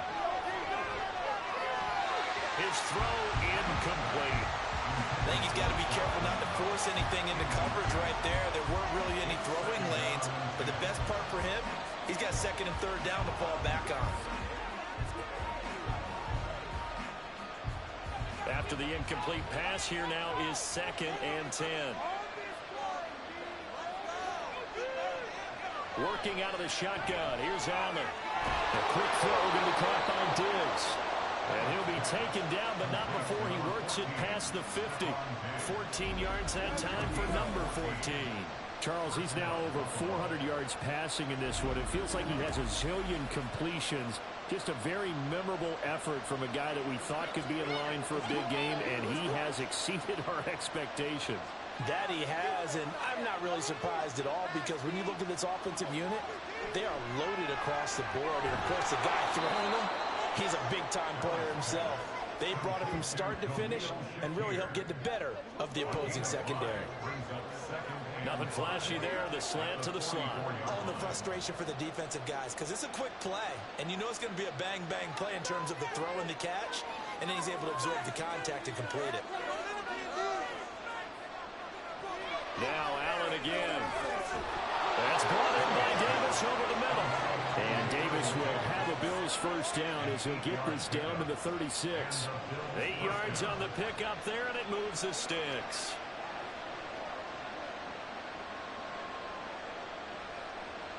His throw incomplete.
I think he's got to be careful not to force anything into coverage right there. There weren't really any throwing lanes, but the best part for him, he's got 2nd and 3rd down to fall back on.
After the incomplete pass, here now is 2nd and 10. Working out of the shotgun. Here's Allen. A quick throw going to be caught by Diggs. And he'll be taken down, but not before he works it past the 50. 14 yards that time for number 14. Charles, he's now over 400 yards passing in this one. It feels like he has a zillion completions. Just a very memorable effort from a guy that we thought could be in line for a big game, and he has exceeded our expectations.
That he has, and I'm not really surprised at all, because when you look at this offensive unit, they are loaded across the board. And, of course, the guy throwing them, he's a big-time player himself. They brought it from start to finish and really helped get the better of the opposing secondary.
Nothing flashy there, the slant to the slot.
Oh, and the frustration for the defensive guys, because it's a quick play, and you know it's going to be a bang-bang play in terms of the throw and the catch, and then he's able to absorb the contact and complete it.
Now Allen again. That's brought in by Davis over the middle. And Davis will have a Bills first down as he'll get this down to the 36. 8 yards on the pickup there, and it moves the sticks.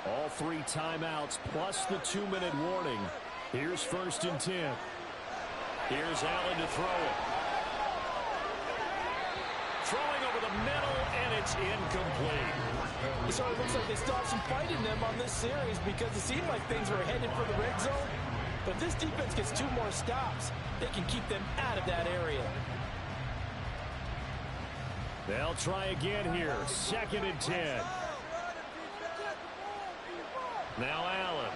All 3 timeouts plus the 2-minute warning. Here's 1st and 10. Here's Allen to throw it. Throwing over the middle, and it's incomplete.
So it looks like they still have some fight in them on this series, because it seemed like things were headed for the red zone. But if this defense gets 2 more stops, they can keep them out of that area.
They'll try again here. 2nd and 10. Now Allen.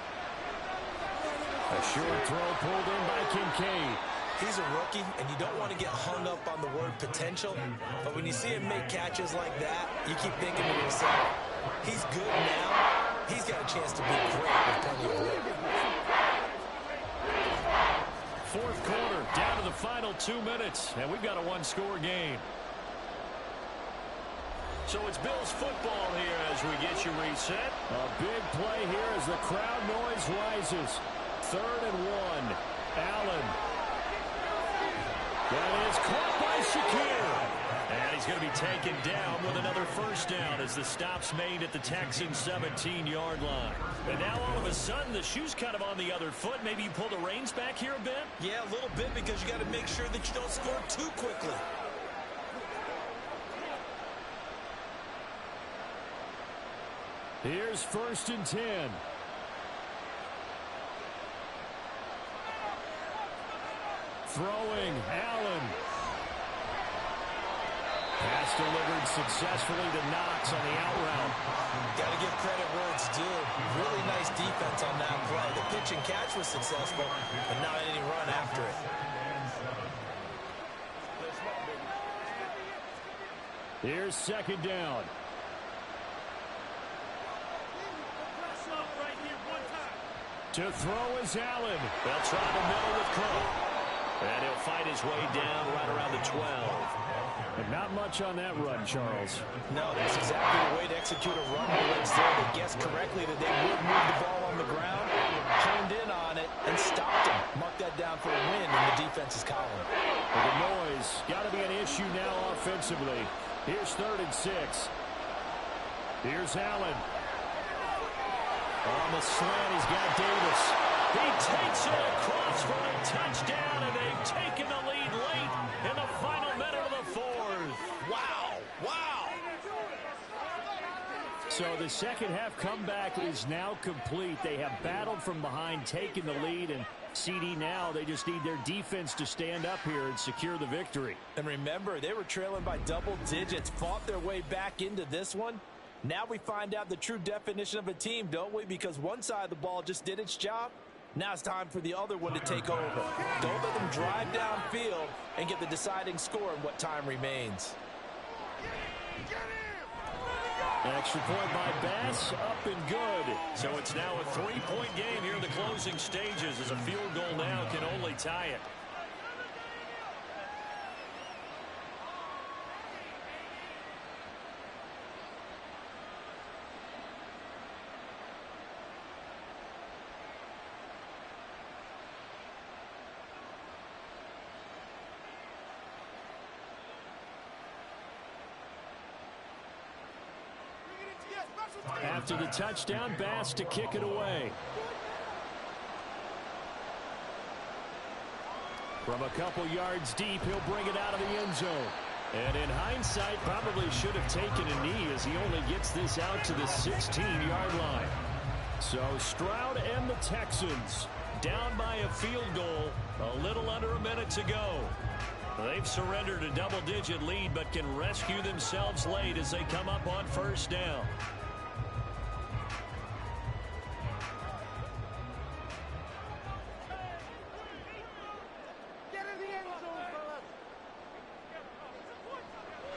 A short throw pulled in by Kincaid.
He's a rookie, and you don't want to get hung up on the word potential. But when you see him make catches like that, you keep thinking to yourself, he's good now. He's got a chance to be great with plenty of work.
4th quarter, down to the final 2 minutes, and we've got a 1-score game. So it's Bills football here as we get you reset. A big play here as the crowd noise rises. 3rd and 1. Allen. That is caught by Shakir. And he's going to be taken down with another first down as the stop's made at the Texans' 17-yard line. And now all of a sudden the shoe's kind of on the other foot. Maybe you pull the reins back here a bit?
Yeah, a little bit, because you got to make sure that you don't score too quickly.
Here's 1st and 10. Throwing, Allen. Pass delivered successfully to Knox on the out route.
Got to give credit where it's due. Really nice defense on that play. The pitch and catch was successful, but not any run after it.
Here's 2nd down. To throw is Allen. They'll try the middle with Cook. And he'll fight his way down right around the 12. And not much on that run, Charles.
No, that's exactly the way to execute a run. They guessed correctly that they would move the ball on the ground, honed in on it, and stopped him. Mark that down for a win in the defense's column.
Well, the noise got to be an issue now offensively. Here's 3rd and 6. Here's Allen. On the slant, he's got Davis. He takes it across for a touchdown, and they've taken the lead late in the final minute of the fourth.
Wow. Wow.
So the second half comeback is now complete. They have battled from behind, taken the lead, and CD now, they just need their defense to stand up here and secure the victory.
And remember, they were trailing by double digits, fought their way back into this one. Now we find out the true definition of a team, don't we? Because one side of the ball just did its job. Now it's time for the other one to take over. Don't let them drive downfield and get the deciding score in what time remains.
Extra point by Bass, up and good. So it's now a 3-point game here in the closing stages as a field goal now can only tie it. After the touchdown, Bass to kick it away. From a couple yards deep, he'll bring it out of the end zone. And in hindsight, probably should have taken a knee as he only gets this out to the 16-yard line. So Stroud and the Texans down by a field goal, a little under a minute to go. They've surrendered a double-digit lead but can rescue themselves late as they come up on first down.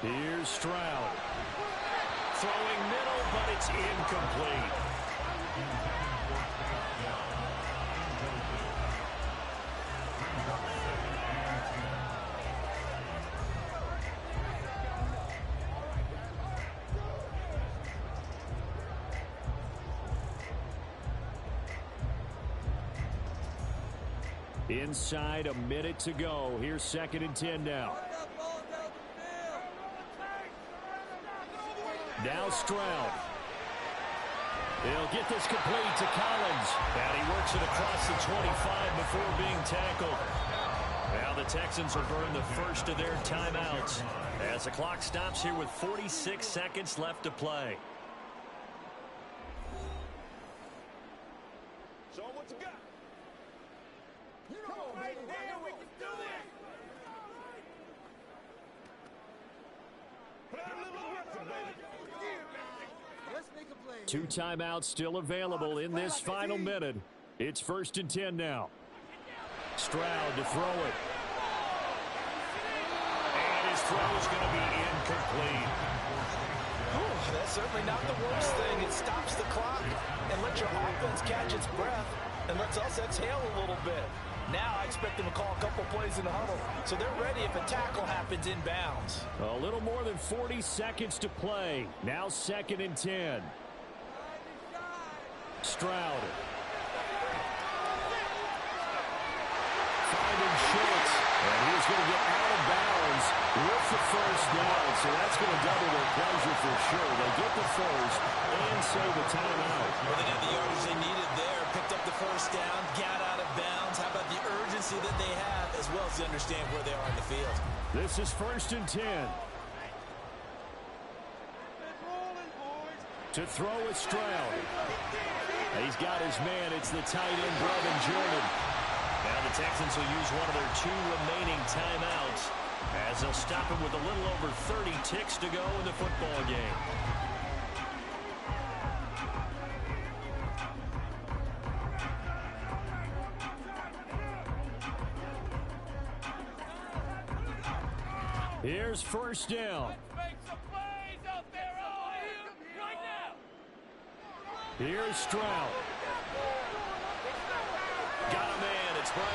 Here's Stroud. Throwing middle, but it's incomplete. Inside a minute to go. Here's 2nd and 10 now. Now Stroud. He'll get this complete to Collins. And he works it across the 25 before being tackled. Now the Texans will burn the first of their timeouts as the clock stops here with 46 seconds left to play.
Show him what you got. You know, right here, we can do it. Play a little aggressive, baby.
Two timeouts still available in this final minute. It's 1st and 10 now. Stroud to throw it. And his throw is going to be incomplete.
Ooh, that's certainly not the worst thing. It stops the clock and lets your offense catch its breath and lets us exhale a little bit. Now I expect them to call a couple plays in the huddle, so they're ready if a tackle happens inbounds.
A little more than 40 seconds to play. Now 2nd and 10. Stroud. Finding Schultz. And he's going to get out of bounds with the first down. So that's going to double their pleasure for sure. They get the first and save the timeout.
Well, they got the yardage they needed there. Picked up the first down, got out of bounds. How about the urgency that they have as well as to understand where they are in the field?
This is 1st and 10. To throw is Stroud. He's got his man. It's the tight end, Brevin Jordan. Now the Texans will use one of their 2 remaining timeouts as they'll stop him with a little over 30 ticks to go in the football game. Here's 1st down. Here's Stroud. Got a man. It's Brown.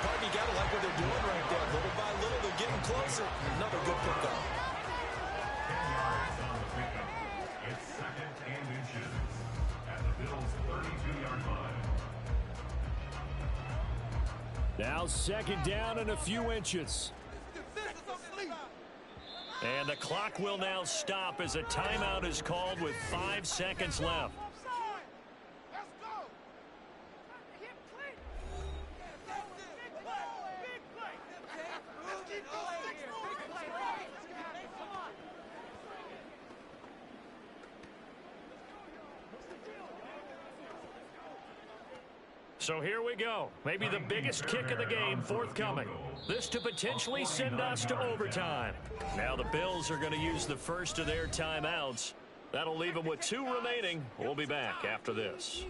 Pardon, you got to like what they're doing right there. Little by little, they're getting closer. Another good pickup.
It's 2nd and inches at the Bills' 32-yard line.
Now 2nd down and a few inches. And the clock will now stop as a timeout is called with 5 seconds left. So here we go. Maybe the biggest kick of the game forthcoming. This to potentially send us to overtime. Now the Bills are going to use the first of their timeouts. That'll leave them with 2 remaining. We'll be back after this.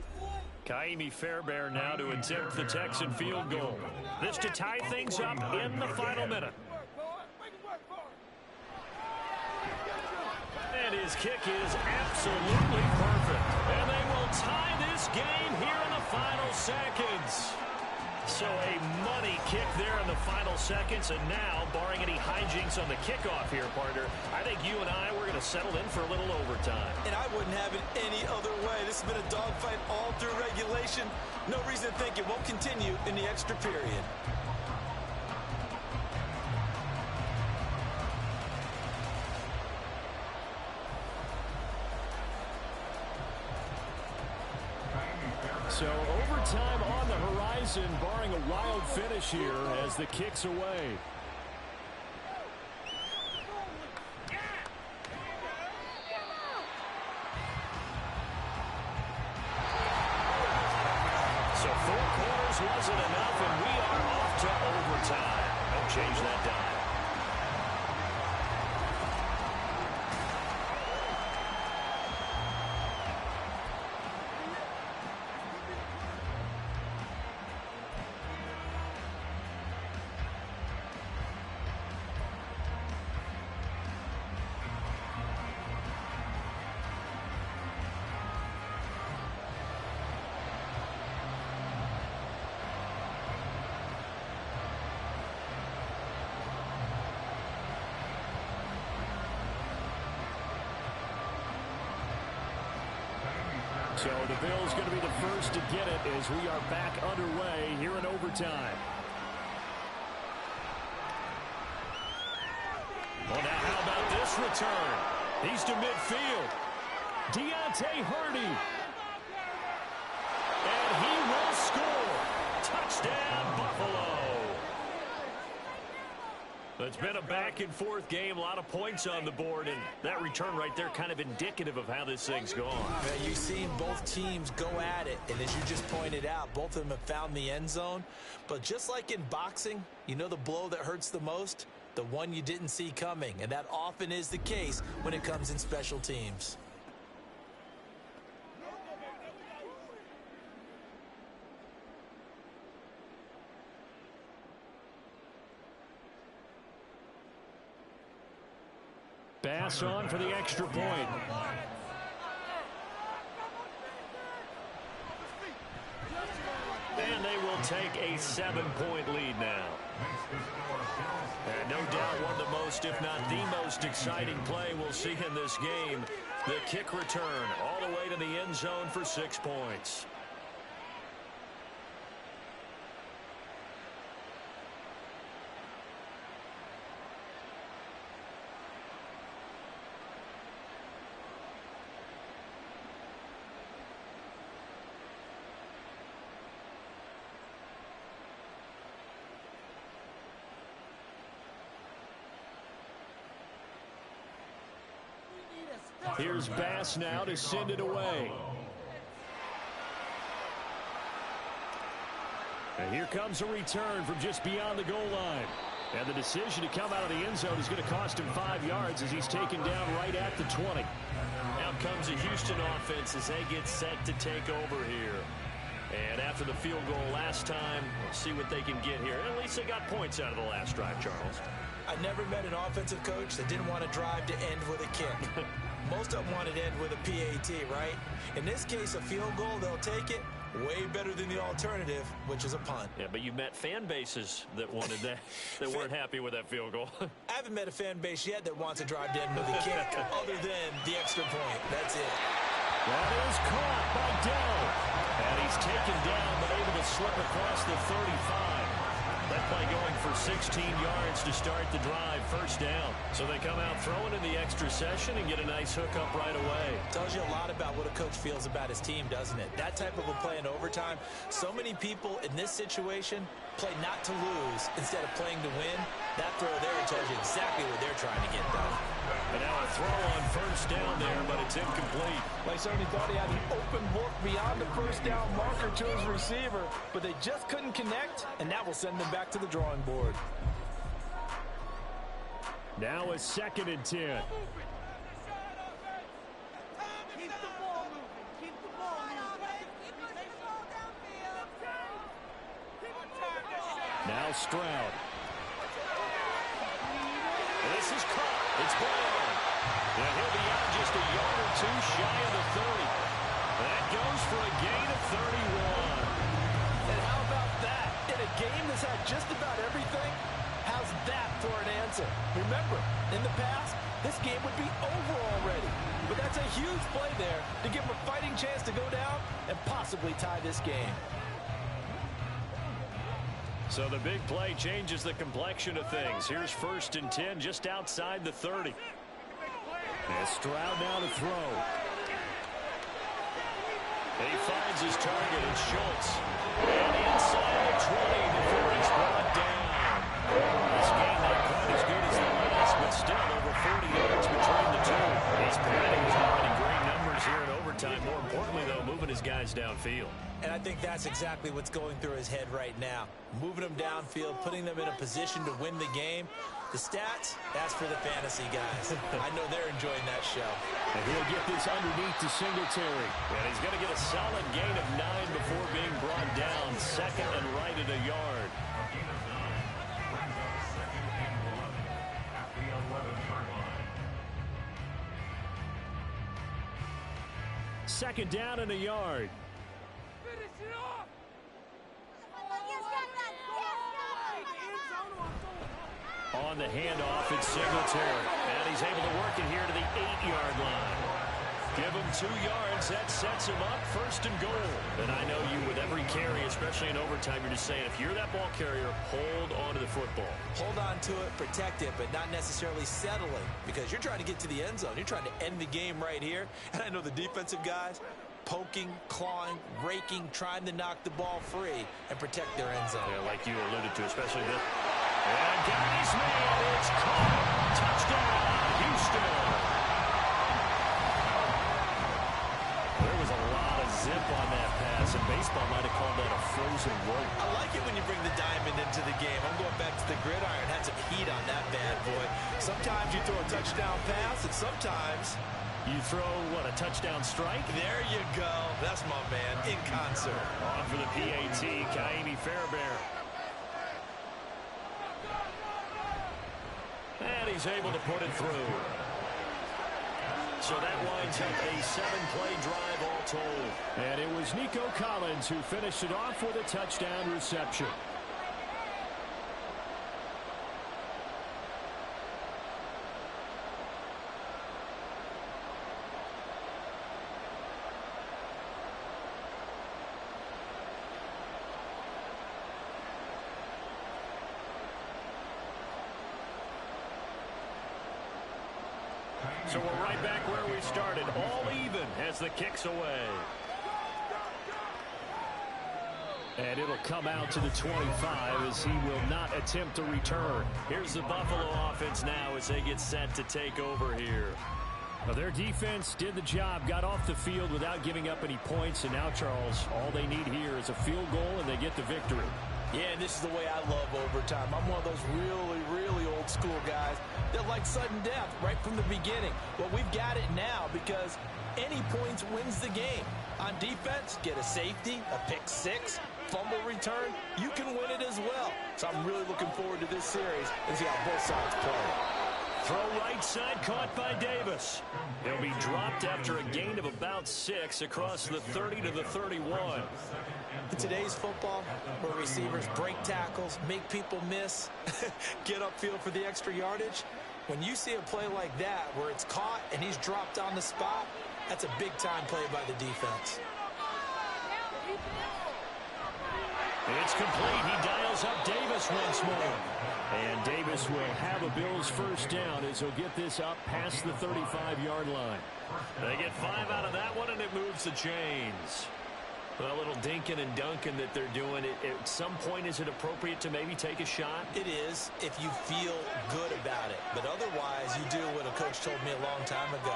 Kaimi Fairbairn now to attempt the Texan field goal. This to tie things up in the final minute. And his kick is absolutely perfect. And they will tie this game here in the final seconds. So a money kick there in the final seconds. And now, barring any hijinks on the kickoff here, partner, I think you and I, we're going to settle in for a little overtime.
And I wouldn't have it any other way. This has been a dogfight all through regulation. No reason to think it won't continue in the extra period.
So overtime on the horizon, barring a wild finish here as the kick's away. So 4 quarters wasn't enough, and we are off to overtime. Don't change that dime. So the Bills going to be the first to get it as we are back underway here in overtime. Well, now how about this return? He's to midfield. Deontay Hardy. And he will score. Touchdown, Buffalo. It's been a back-and-forth game, a lot of points on the board, and that return right there kind of indicative of how this thing's gone.
Yeah, you've seen both teams go at it, and as you just pointed out, both of them have found the end zone. But just like in boxing, you know the blow that hurts the most? The one you didn't see coming, and that often is the case when it comes in special teams.
Bass on for the extra point. And they will take a 7-point lead now. And no doubt one of the most, if not the most exciting play we'll see in this game. The kick return all the way to the end zone for 6 points. Here's Bass now to send it away. And here comes a return from just beyond the goal line. And the decision to come out of the end zone is going to cost him 5 yards as he's taken down right at the 20. Now comes a Houston offense as they get set to take over here. And after the field goal last time, we'll see what they can get here. At least they got points out of the last drive, Charles.
I never met an offensive coach that didn't want to drive to end with a kick. Most of them want to end with a PAT, right? In this case, a field goal, they'll take it. Way better than the alternative, which is a punt.
Yeah, but you met fan bases that wanted that, that weren't happy with that field goal.
I haven't met a fan base yet that wants to drive to end with a kick other than the extra point. That's it.
That is caught by Dell. And he's taken down, but able to slip across the 35. That play going for 16 yards to start the drive, first down. So they come out throwing in the extra session and get a nice hook up right away.
Tells you a lot about what a coach feels about his team, doesn't it? That type of a play in overtime. So many people in this situation play not to lose instead of playing to win. That throw there tells you exactly what they're trying to get done.
And now a throw on first down there, but it's incomplete.
Like Sony thought he had an open look beyond the first down marker to his receiver, but they just couldn't connect, and that will send them back to the drawing board.
Now a 2nd and 10.
Keep the ball moving. Keep the ball moving. Keep pushing the ball downfield.
Now Stroud.
This is caught. It's Brown. And he'll be out just a yard or two shy of the 30. That goes for a gain of 31.
And how about that? In a game that's had just about everything, how's that for an answer? Remember, in the past, this game would be over already. But that's a huge play there to give him a fighting chance to go down and possibly tie this game.
So the big play changes the complexion of things. Here's 1st and 10 just outside the 30. And Stroud now to throw.
And he finds his target. It's Schultz. And inside the 20 before he's brought down. This game not quite as good as the last, but still over 40 yards between the two. He's providing great numbers here in overtime. More importantly, though, moving his guys downfield.
And I think that's exactly what's going through his head right now. Moving them downfield, putting them in a position to win the game. The stats, that's for the fantasy guys. I know they're enjoying that show.
And he'll get this underneath to Singletary.
And he's going to get a solid gain of 9 before being brought down. 2nd and right at a yard.
Second down and a yard.
On the handoff, it's Singletary. And he's able to work it here to the 8-yard line. Give him 2 yards. That sets him up 1st and goal. And I know you, with every carry, especially in overtime, you're just saying, if you're that ball carrier, hold on to the football.
Hold on to it, protect it, but not necessarily settling, because you're trying to get to the end zone. You're trying to end the game right here. And I know the defensive guys, poking, clawing, raking, trying to knock the ball free and protect their end zone.
Yeah, like you alluded to, especially this. And guys, man, it's caught. Touchdown, Houston. There was a lot of zip on that pass, and baseball might have called that a frozen rope.
I like it when you bring the diamond into the game. I'm going back to the gridiron. Had some heat on that bad boy. Sometimes you throw a touchdown pass, and sometimes
you throw, what, a touchdown strike?
There you go. That's my man, in concert.
On for the PAT, Kaimi Fairbairn. And he's able to put it through. So that winds up a 7-play drive all told.
And it was Nico Collins who finished it off with a touchdown reception.
So we're right back where we started, all even as the kick's away.
And it'll come out to the 25 as he will not attempt to return.
Here's the Buffalo offense now as they get set to take over here.
Well, their defense did the job, got off the field without giving up any points, and now, Charles, all they need here is a field goal and they get the victory.
Yeah, and this is the way I love overtime. I'm one of those really, really old school guys that like sudden death right from the beginning. Well, we've got it now because any points wins the game. On defense, get a safety, a pick six, fumble return, you can win it as well. So I'm really looking forward to this series and see how both sides play.
Throw right side caught by Davis. He'll be dropped after a gain of about 6 across the 30 to the 31.
In today's football, where receivers break tackles, make people miss, get upfield for the extra yardage, when you see a play like that where it's caught and he's dropped on the spot, that's a big-time play by the defense.
It's complete. He dials up Davis once more. And Davis will have a Bills first down as he'll get this up past the 35-yard line.
They get 5 out of that one, and it moves the chains.
Well, a little dinking and dunking that they're doing. At some point, is it appropriate to maybe take a shot?
It is if you feel good about it. But otherwise, you do what a coach told me a long time ago.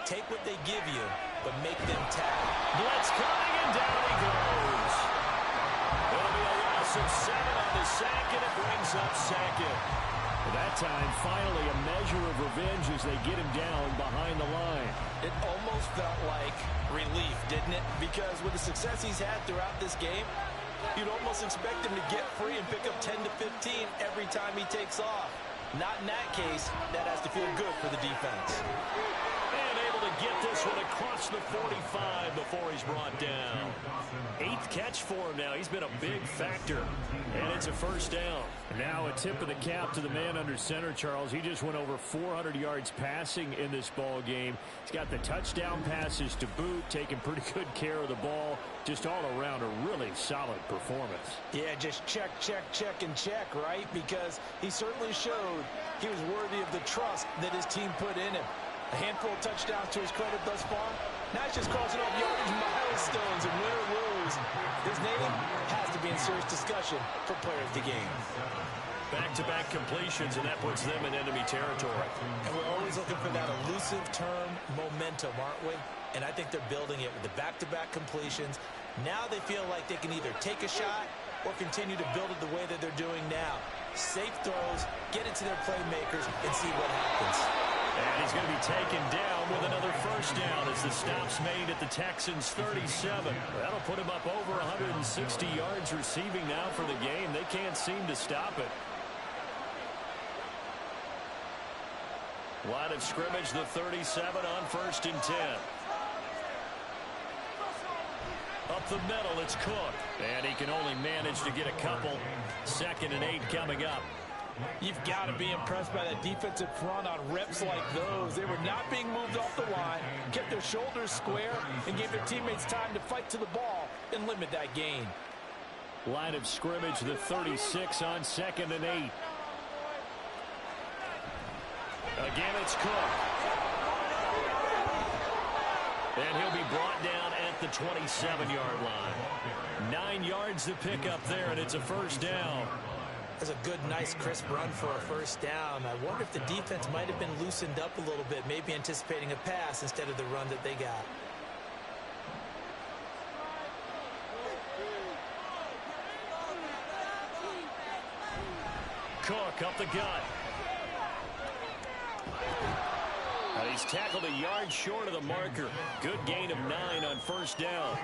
Take what they give you, but make them tap.
Blitz coming, and down he goes. It'll be a loss of 7 on the sack, and it brings up second. That time, finally, a measure of revenge as they get him down behind the line.
It almost felt like relief, didn't it? Because with the success he's had throughout this game, you'd almost expect him to get free and pick up 10 to 15 every time he takes off. Not in that case. That has to feel good for the defense.
And able to get this one across the 45 before he's brought down. 8th catch for him now. He's been a big factor. And it's a first down. Now a tip of the cap to the man under center, Charles. He just went over 400 yards passing in this ball game. He's got the touchdown passes to boot, taking pretty good care of the ball. Just all around a really solid performance.
Yeah, just check, and check, right? Because he certainly showed he was worthy of the trust that his team put in him. A handful of touchdowns to his credit thus far. Now he's just crossing off yardage milestones, and win or lose, his name has to be in serious discussion for player of the game.
Back-to-back completions, and that puts them in enemy territory.
And we're always looking for that elusive term, momentum, aren't we? And I think they're building it with the back-to-back completions. Now they feel like they can either take a shot or continue to build it the way that they're doing now. Safe throws, get it to their playmakers, and see what happens.
And he's going to be taken down with another first down as the stop's made at the Texans' 37. That'll put him up over 160 yards receiving now for the game. They can't seem to stop it. Line of scrimmage, the 37 on 1st and 10. Up the middle, it's Cook. And he can only manage to get a couple. 2nd and 8 coming up.
You've got to be impressed by that defensive front on reps like those. They were not being moved off the line, kept their shoulders square, and gave their teammates time to fight to the ball and limit that gain.
Line of scrimmage, the 36 on 2nd and 8. Again, it's Cook. And he'll be brought down at the 27-yard line. 9 yards to pick up there, and it's a first down.
That's a good, nice, crisp run for a first down. I wonder if the defense might have been loosened up a little bit, maybe anticipating a pass instead of the run that they got.
Cook up the gut. And he's tackled a yard short of the marker. Good gain of 9 on first down.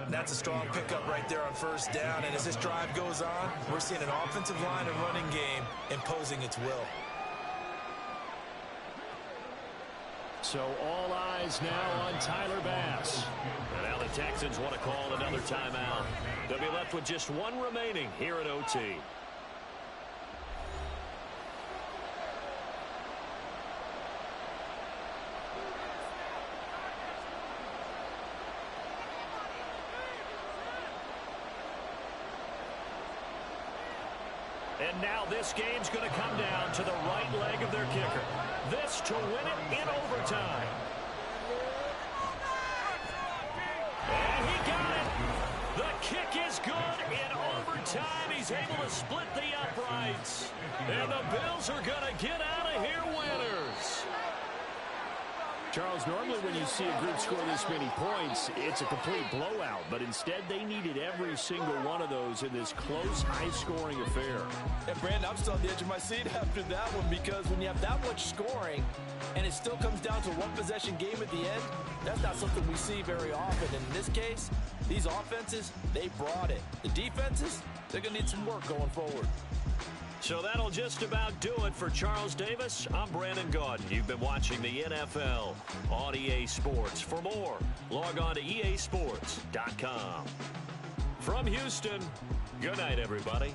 That's a strong pickup right there on first down. And as this drive goes on, we're seeing an offensive line and running game imposing its will.
So all eyes now on Tyler Bass. And now the Texans want to call another timeout. They'll be left with just 1 remaining here at OT. And now this game's going to come down to the right leg of their kicker. This to win it in overtime. And he got it. The kick is good in overtime. He's able to split the uprights. And the Bills are going to get out of here winners. Charles, normally when you see a group score this many points, it's a complete blowout. But instead, they needed every single one of those in this close, high-scoring affair.
And, Brandon, I'm still on the edge of my seat after that one because when you have that much scoring and it still comes down to one possession game at the end, that's not something we see very often. And in this case, these offenses, they brought it. The defenses, they're going to need some work going forward.
So that'll just about do it for Charles Davis. I'm Brandon Gaudin. You've been watching the NFL on EA Sports. For more, log on to easports.com. From Houston, good night, everybody.